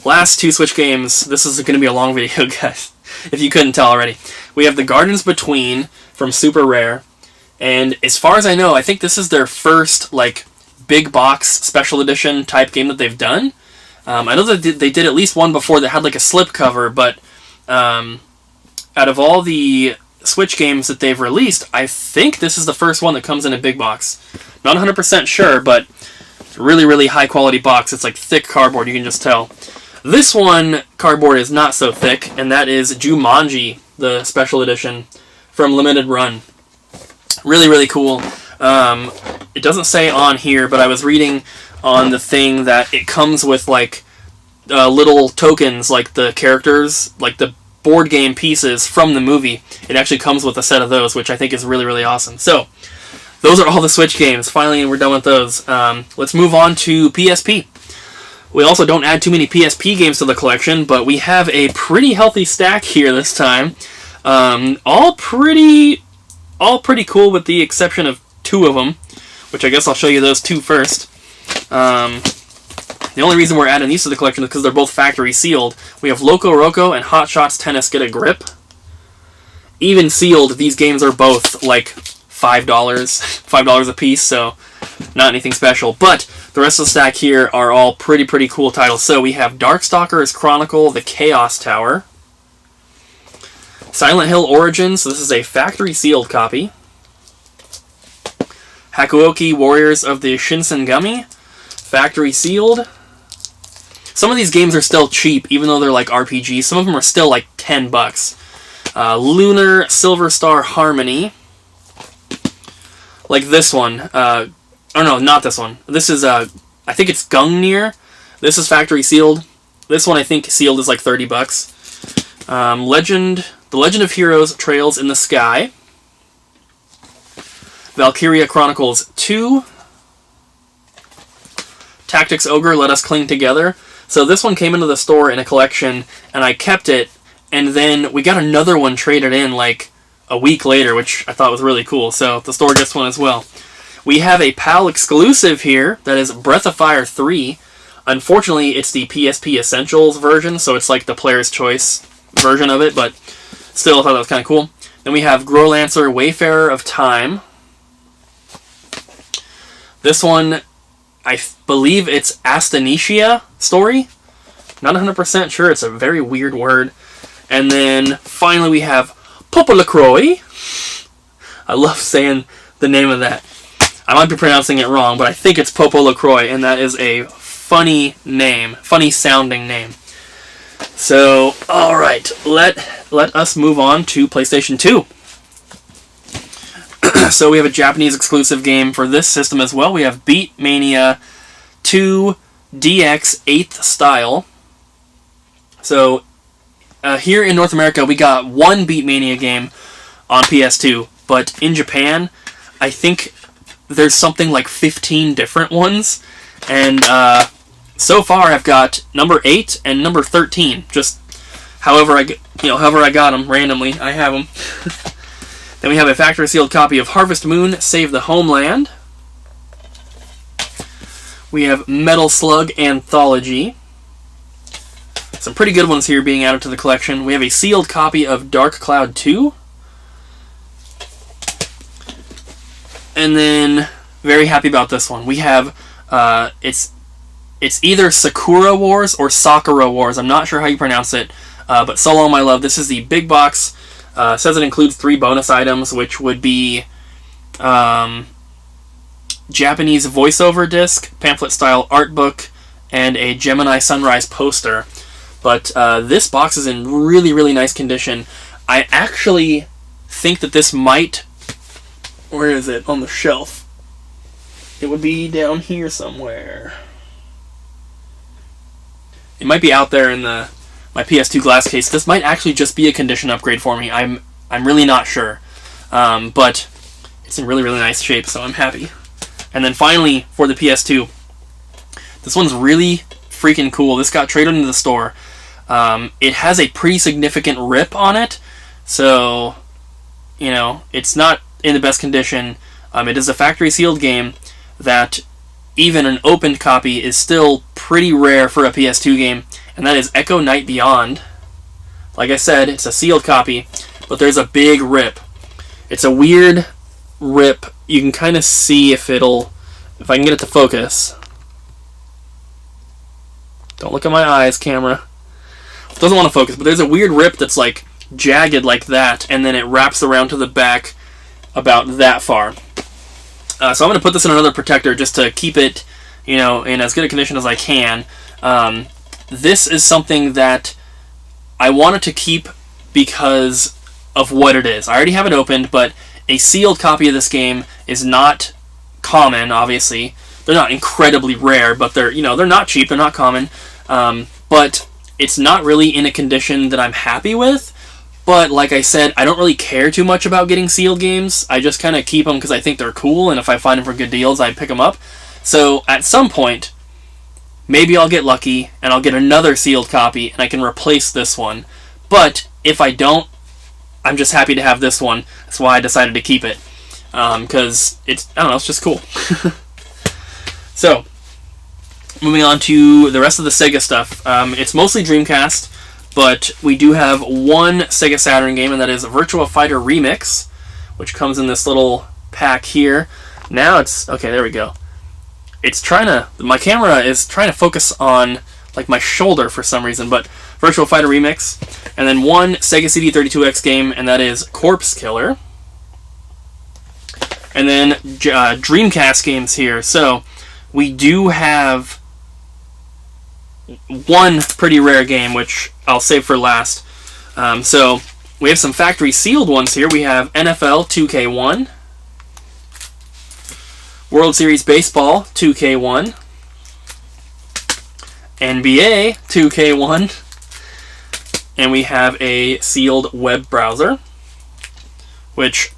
Last two Switch games. This is going to be a long video, guys, if you couldn't tell already. We have The Gardens Between from Super Rare, and as far as I know, I think this is their first like big box special edition type game that they've done. I know that they did at least one before that had like a slip cover, but out of all the Switch games that they've released, I think this is the first one that comes in a big box. Not 100% sure, but really, really high quality box. It's like thick cardboard, you can just tell. This one, cardboard is not so thick, and that is Jumanji, the special edition from Limited Run. Really, really cool. It doesn't say on here, but I was reading on the thing that it comes with like little tokens, like the characters, like the board game pieces from the movie. It actually comes with a set of those, which I think is really, really awesome. So those are all the Switch games. Finally, we're done with those. Let's move on to PSP. We also don't add too many PSP games to the collection, but we have a pretty healthy stack here this time. All pretty cool, with the exception of two of them, which I guess I'll show you those two first. The only reason we're adding these to the collection is because they're both factory sealed. We have Loco Roco and Hot Shots Tennis Get a Grip. Even sealed, these games are both like $5 a piece, so not anything special. But the rest of the stack here are all pretty cool titles. So we have Darkstalkers Chronicle, The Chaos Tower. Silent Hill Origins, so this is a factory sealed copy. Hakuoki Warriors of the Shinsengumi, factory sealed. Some of these games are still cheap, even though they're like RPGs. Some of them are still like $10. Lunar Silver Star Harmony. Like this one. Oh no, not this one. This is, I think it's Gungnir. This is factory sealed. This one I think sealed is like $30. The Legend of Heroes Trails in the Sky. Valkyria Chronicles 2. Tactics Ogre, Let Us Cling Together. So this one came into the store in a collection, and I kept it, and then we got another one traded in like a week later, which I thought was really cool. So the store gets one as well. We have a PAL exclusive here that is Breath of Fire 3. Unfortunately, it's the PSP Essentials version, so it's like the player's choice version of it, but still I thought that was kind of cool. Then we have Growlancer Wayfarer of Time. This one, I believe it's Astenetia story. Not 100% sure, it's a very weird word. And then finally we have Popolacroix. I love saying the name of that. I might be pronouncing it wrong, but I think it's Popolacroix, and that is a funny name, funny sounding name. So, alright, let us move on to PlayStation 2. So we have a Japanese exclusive game for this system as well. We have Beat Mania 2 DX 8th Style. So, here in North America, we got one Beat Mania game on PS2, but in Japan, I think there's something like 15 different ones, and so far I've got number 8 and number 13. Just however I got them randomly, I have them. Then we have a factory sealed copy of Harvest Moon: Save the Homeland. We have Metal Slug Anthology. Some pretty good ones here being added to the collection. We have a sealed copy of Dark Cloud 2. And then, very happy about this one. We have, it's either Sakura Wars or Sakura Wars. I'm not sure how you pronounce it, but so long, my love. This is the big box. Says it includes 3 bonus items, which would be Japanese voiceover disc, pamphlet-style art book, and a Gemini Sunrise poster. But this box is in really, really nice condition. I actually think that this might... Where is it? On the shelf. It would be down here somewhere. It might be out there in my PS2 glass case. This might actually just be a condition upgrade for me. I'm really not sure. But it's in really, really nice shape, so I'm happy. And then finally, for the PS2, this one's really freaking cool. This got traded into the store. It has a pretty significant rip on it, so, you know, it's not in the best condition. It is a factory sealed game that even an opened copy is still pretty rare for a PS2 game, and that is Echo Night Beyond. Like I said, it's a sealed copy, but there's a big rip. It's a weird rip. You can kind of see if I can get it to focus. Don't look at my eyes, camera. It doesn't want to focus, but there's a weird rip that's like jagged like that, and then it wraps around to the back about that far. So I'm going to put this in another protector just to keep it, you know, in as good a condition as I can. This is something that I wanted to keep because of what it is. I already have it opened, but a sealed copy of this game is not common, obviously. They're not incredibly rare, but they're not cheap, they're not common. But it's not really in a condition that I'm happy with. But like I said, I don't really care too much about getting sealed games. I just kind of keep them because I think they're cool, and if I find them for good deals, I pick them up. So at some point, maybe I'll get lucky, and I'll get another sealed copy, and I can replace this one. But if I don't, I'm just happy to have this one. That's why I decided to keep it. Because it's just cool. So, moving on to the rest of the Sega stuff. It's mostly Dreamcast. But we do have one Sega Saturn game, and that is Virtua Fighter Remix, which comes in this little pack here. Now it's... Okay, there we go. My camera is trying to focus on, like, my shoulder for some reason, but Virtua Fighter Remix. And then one Sega CD32X game, and that is Corpse Killer. And then Dreamcast games here. So, we do have one pretty rare game, which I'll save for last. So, we have some factory sealed ones here. We have NFL 2K1, World Series Baseball 2K1, NBA 2K1, and we have a sealed web browser, which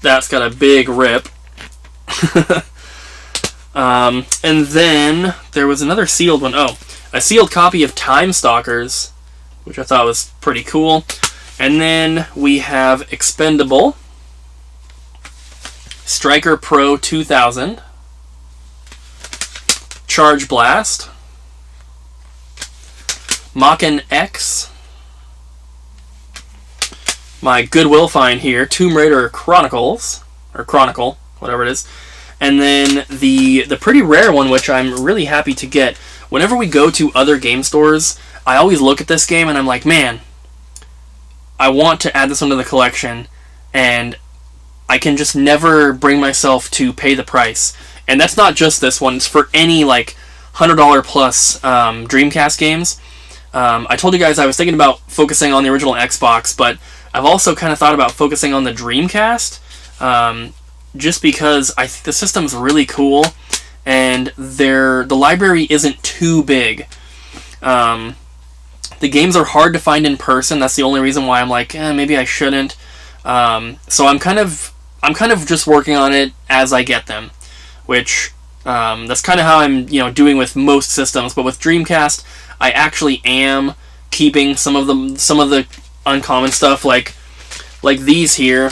that's got a big rip. And then there was another sealed one. Oh, a sealed copy of Time Stalkers, which I thought was pretty cool. And then we have Expendable, Striker Pro 2000, Charge Blast, Machen X, my Goodwill find here, Tomb Raider Chronicles, or Chronicle, whatever it is, and then the pretty rare one, which I'm really happy to get. Whenever we go to other game stores, I always look at this game and I'm like, man, I want to add this one to the collection, and I can just never bring myself to pay the price. And that's not just this one, it's for any like $100 plus Dreamcast games. I told you guys I was thinking about focusing on the original Xbox, but I've also kind of thought about focusing on the Dreamcast, just because I think the system's really cool, and the library isn't too big. The games are hard to find in person. That's the only reason why I'm like, maybe I shouldn't. So I'm kind of just working on it as I get them, which that's kind of how I'm doing with most systems. But with Dreamcast, I actually am keeping some of the uncommon stuff, like these here.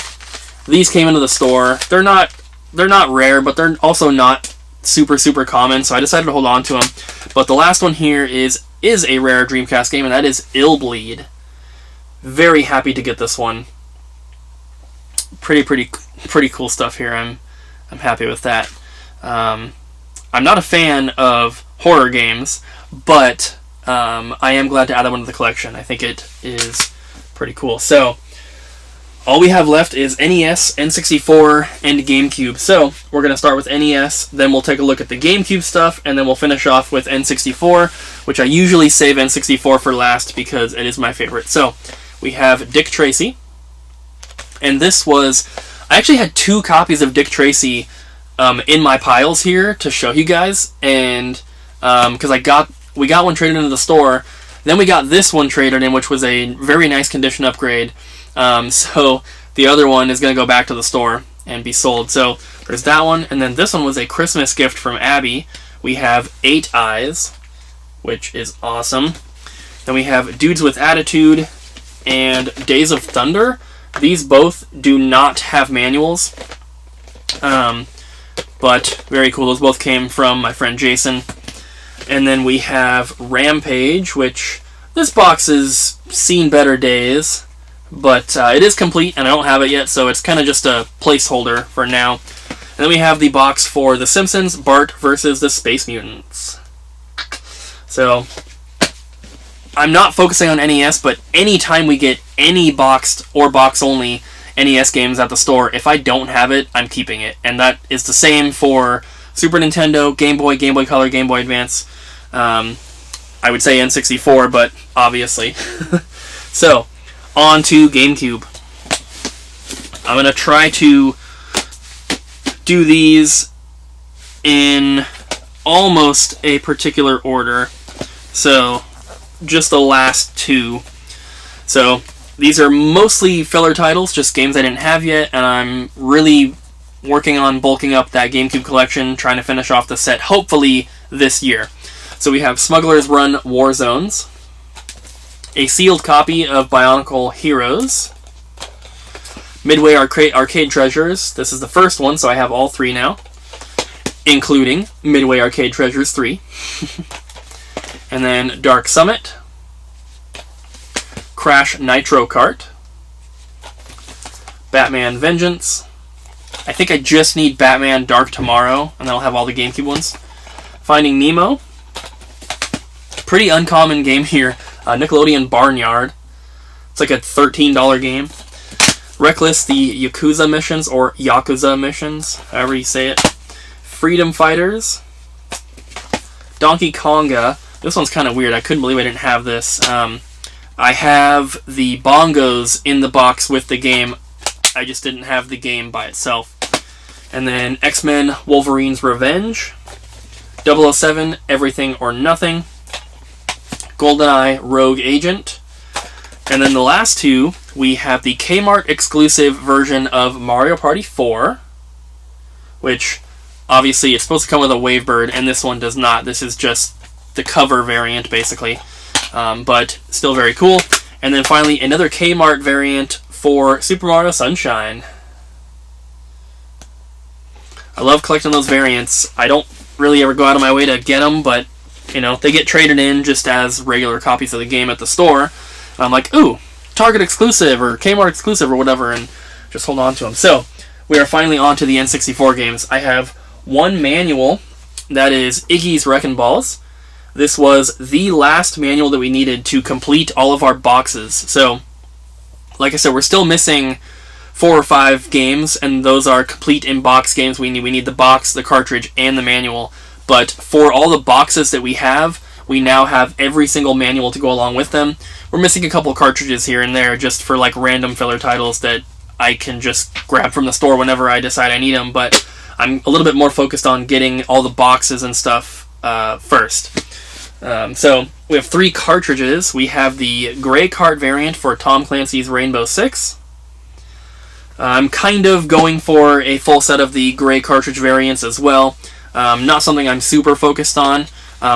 These came into the store. They're not rare, but they're also not super common. So I decided to hold on to them. But the last one here is a rare Dreamcast game, and that is Illbleed. Very happy to get this one. Pretty cool stuff here. I'm happy with that. I'm not a fan of horror games, but I am glad to add that one to the collection. I think it is pretty cool. So all we have left is NES, N64, and GameCube. So we're going to start with NES, then we'll take a look at the GameCube stuff, and then we'll finish off with N64, which I usually save N64 for last because it is my favorite. So we have Dick Tracy, and this was... I actually had 2 copies of Dick Tracy in my piles here to show you guys, and because we got one traded into the store, then we got this one traded in, which was a very nice condition upgrade. So the other one is going to go back to the store and be sold. So there's that one, and then this one was a Christmas gift from Abby. We have 8 Eyes, which is awesome. Then we have Dudes with Attitude and Days of Thunder. These both do not have manuals, but very cool. Those both came from my friend Jason. And then we have Rampage, which this box has seen better days, but it is complete, and I don't have it yet, so it's kind of just a placeholder for now. And then we have the box for The Simpsons, Bart versus the Space Mutants. So I'm not focusing on NES, but anytime we get any boxed or box-only NES games at the store, if I don't have it, I'm keeping it. And that is the same for Super Nintendo, Game Boy, Game Boy Color, Game Boy Advance. I would say N64, but obviously. So, on to GameCube. I'm going to try to do these in almost a particular order. So, just the last 2. So, these are mostly filler titles, just games I didn't have yet, and I'm really working on bulking up that GameCube collection, trying to finish off the set, hopefully, this year. So we have Smuggler's Run War Zones, a sealed copy of Bionicle Heroes, Midway Arcade Treasures. This is the first one, so I have all 3 now, including Midway Arcade Treasures 3. And then Dark Summit, Crash Nitro Kart, Batman Vengeance. I think I just need Batman Dark Tomorrow, and then I'll have all the GameCube ones. Finding Nemo. Pretty uncommon game here. Nickelodeon Barnyard. It's like a $13 game. Reckless, the Yakuza missions, or Yakuza missions, however you say it. Freedom Fighters. Donkey Konga. This one's kind of weird. I couldn't believe I didn't have this. I have the bongos in the box with the game. I just didn't have the game by itself. And then X-Men Wolverine's Revenge. 007 Everything or Nothing. GoldenEye Rogue Agent. And then the last 2, we have the Kmart exclusive version of Mario Party 4, which obviously it's supposed to come with a Wavebird, and this one does not. This is just the cover variant, basically, but still very cool. And then finally, another Kmart variant for Super Mario Sunshine. I love collecting those variants. I don't really ever go out of my way to get them, but, you know, they get traded in just as regular copies of the game at the store. And I'm like, ooh, Target exclusive or Kmart exclusive or whatever, and just hold on to them. So, we are finally on to the N64 games. I have one manual, that is Iggy's Wreckin' Balls. This was the last manual that we needed to complete all of our boxes. So, like I said, we're still missing 4 or 5 games, and those are complete in-box games. We need the box, the cartridge, and the manual. But for all the boxes that we now have every single manual to go along with them. We're missing a couple cartridges here and there just for like random filler titles that I can just grab from the store whenever I decide I need them, but I'm a little bit more focused on getting all the boxes and stuff first. So we have 3 cartridges. We have the gray Kart variant for Tom Clancy's Rainbow Six. I'm kind of going for a full set of the gray cartridge variants as well. Not something I'm super focused on.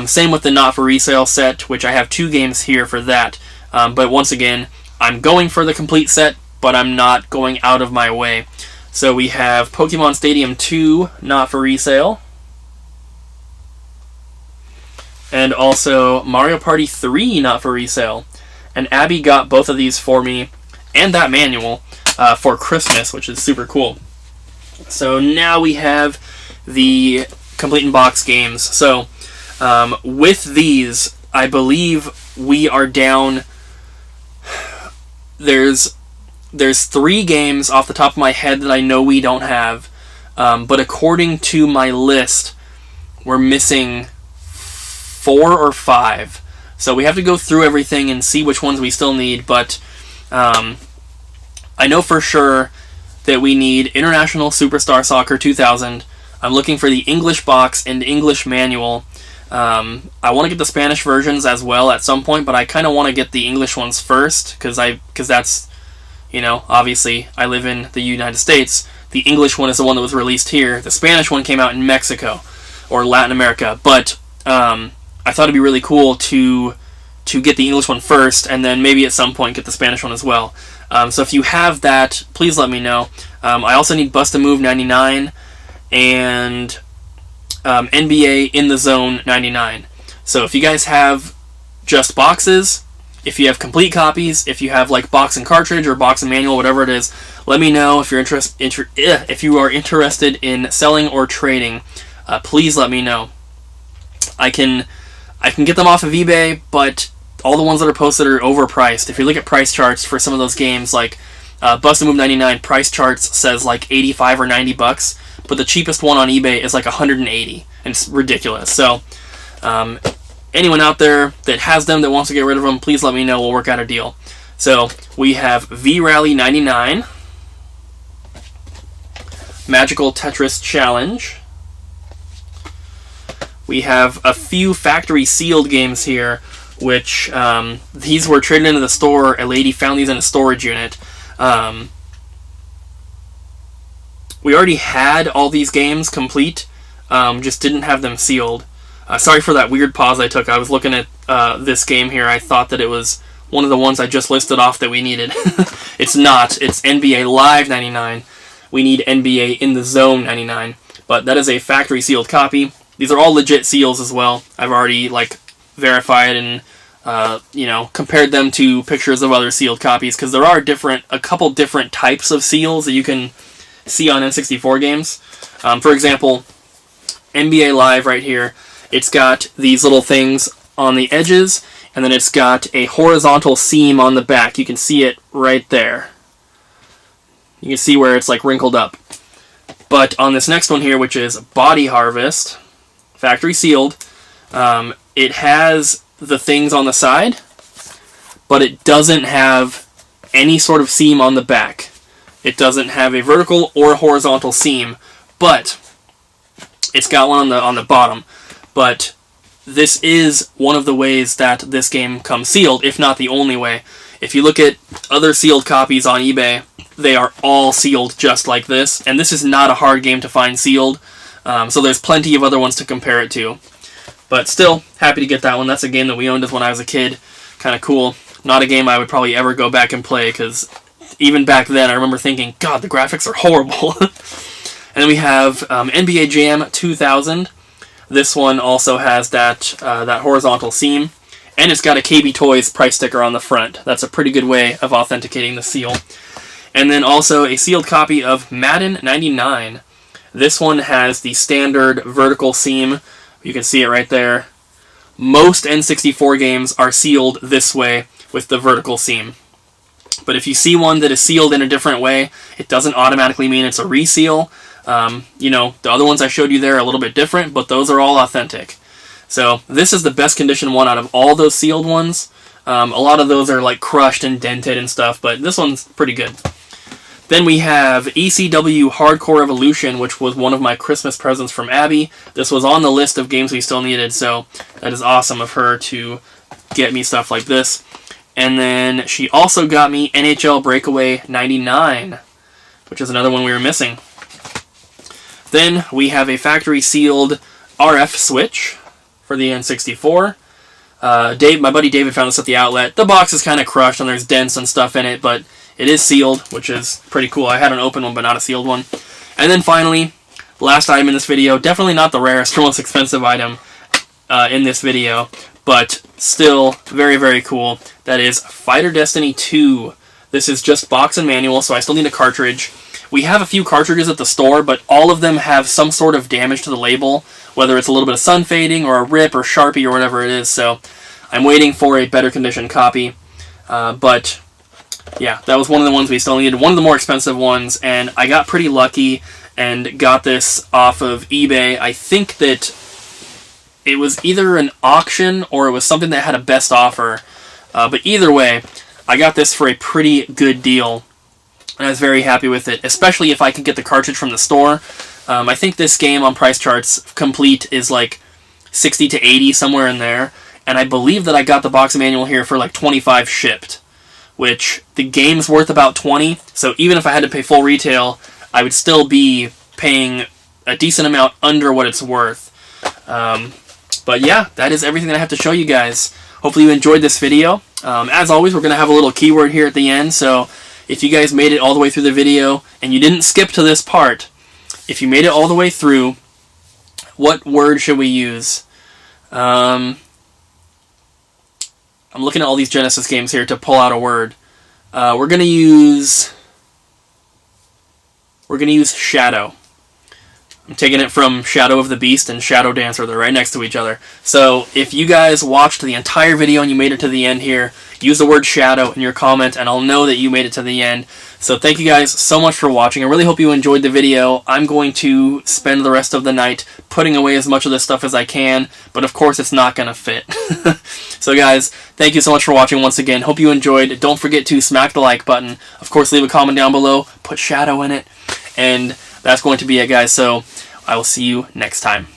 Same with the Not For Resale set, which I have 2 games here for that. But once again, I'm going for the complete set, but I'm not going out of my way. So we have Pokemon Stadium 2, Not For Resale. And also Mario Party 3, Not For Resale. And Abby got both of these for me, and that manual, for Christmas, which is super cool. So now we have the complete in-box games. So with these, I believe we are down... There's 3 games off the top of my head that I know we don't have, but according to my list, we're missing 4 or 5. So we have to go through everything and see which ones we still need, but I know for sure that we need International Superstar Soccer 2000. I'm looking for the English box and English manual. I want to get the Spanish versions as well at some point, but I kind of want to get the English ones first, because that's, you know, obviously I live in the United States. The English one is the one that was released here. The Spanish one came out in Mexico or Latin America, but I thought it'd be really cool to get the English one first, and then maybe at some point get the Spanish one as well. So if you have that, please let me know. I also need Bust a Move 99 and NBA In the Zone 99. So if you guys have just boxes, if you have complete copies, if you have like box and cartridge or box and manual, whatever it is, let me know if you're if you are interested in selling or trading. Please let me know. I can get them off of eBay, but all the ones that are posted are overpriced. If you look at price charts for some of those games, like Bust a Move 99, price charts says like 85 or 90 bucks, but the cheapest one on eBay is like 180, and it's ridiculous. So anyone out there that has them, that wants to get rid of them, please let me know. We'll work out a deal. So we have V-Rally 99, Magical Tetris Challenge. We have a few factory sealed games here, which these were traded into the store. A lady found these in a storage unit. We already had all these games complete, just didn't have them sealed. Sorry for that weird pause I took. I was looking at this game here. I thought that it was one of the ones I just listed off that we needed. It's not. It's NBA Live 99. We need NBA In the Zone 99. But that is a factory sealed copy. These are all legit seals as well. I've already verified and compared them to pictures of other sealed copies, because there are a couple different types of seals that you can see on N64 games. For example, NBA Live right here, it's got these little things on the edges, and then it's got a horizontal seam on the back. You can see it right there. You can see where it's wrinkled up. But on this next one here, which is Body Harvest, factory sealed, it has the things on the side, but it doesn't have any sort of seam on the back. It doesn't have a vertical or horizontal seam, but it's got one on the bottom. But this is one of the ways that this game comes sealed, if not the only way. If you look at other sealed copies on eBay, they are all sealed just like this, and this is not a hard game to find sealed, so there's plenty of other ones to compare it to. But still, happy to get that one. That's a game that we owned when I was a kid. Kind of cool Not a game I would probably ever go back and play, because even back then I remember thinking, God, the graphics are horrible. And then we have NBA Jam 2000. This one also has that horizontal seam, and it's got a KB Toys price sticker on the front. That's a pretty good way of authenticating the seal. And then also a sealed copy of Madden 99. This one has the standard vertical seam. You can see it right there. Most N64 games are sealed this way with the vertical seam. But if you see one that is sealed in a different way, it doesn't automatically mean it's a reseal. You know, the other ones I showed you there are a little bit different, but those are all authentic. So this is the best condition one out of all those sealed ones. A lot of those are like crushed and dented and stuff, but this one's pretty good. Then we have ECW Hardcore Evolution, which was one of my Christmas presents from Abby. This was on the list of games we still needed, so that is awesome of her to get me stuff like this. And then she also got me NHL Breakaway 99, which is another one we were missing. Then we have a factory sealed RF switch for the N64. My buddy David found this at the outlet. The box is kind of crushed and there's dents and stuff in it, but it is sealed, which is pretty cool. I had an open one, but not a sealed one. And then finally, last item in this video, definitely not the rarest or most expensive item in this video, but still very, very cool. That is Fighter Destiny 2. This is just box and manual, so I still need a cartridge. We have a few cartridges at the store, but all of them have some sort of damage to the label, whether it's a little bit of sun fading or a rip or Sharpie or whatever it is, so I'm waiting for a better condition copy. But yeah, that was one of the ones we still needed, one of the more expensive ones, and I got pretty lucky and got this off of eBay. I think that it was either an auction or it was something that had a best offer, but either way, I got this for a pretty good deal, and I was very happy with it, especially if I could get the cartridge from the store. I think this game on Price Charts complete is like 60 to 80, somewhere in there, and I believe that I got the box manual here for like 25 shipped, which the game's worth about 20, so even if I had to pay full retail, I would still be paying a decent amount under what it's worth. But yeah, that is everything that I have to show you guys. Hopefully you enjoyed this video. As always, we're going to have a little keyword here at the end, so if you guys made it all the way through the video and you didn't skip to this part, if you made it all the way through, what word should we use? I'm looking at all these Genesis games here to pull out a word. We're gonna use Shadow. I'm taking it from Shadow of the Beast and Shadow Dancer. They're right next to each other. So if you guys watched the entire video and you made it to the end here, use the word Shadow in your comment and I'll know that you made it to the end. So thank you guys so much for watching. I really hope you enjoyed the video. I'm going to spend the rest of the night putting away as much of this stuff as I can, but of course it's not going to fit. So guys, thank you so much for watching once again. Hope you enjoyed. Don't forget to smack the like button. Of course, leave a comment down below. Put Shadow in it. And that's going to be it, guys. So I will see you next time.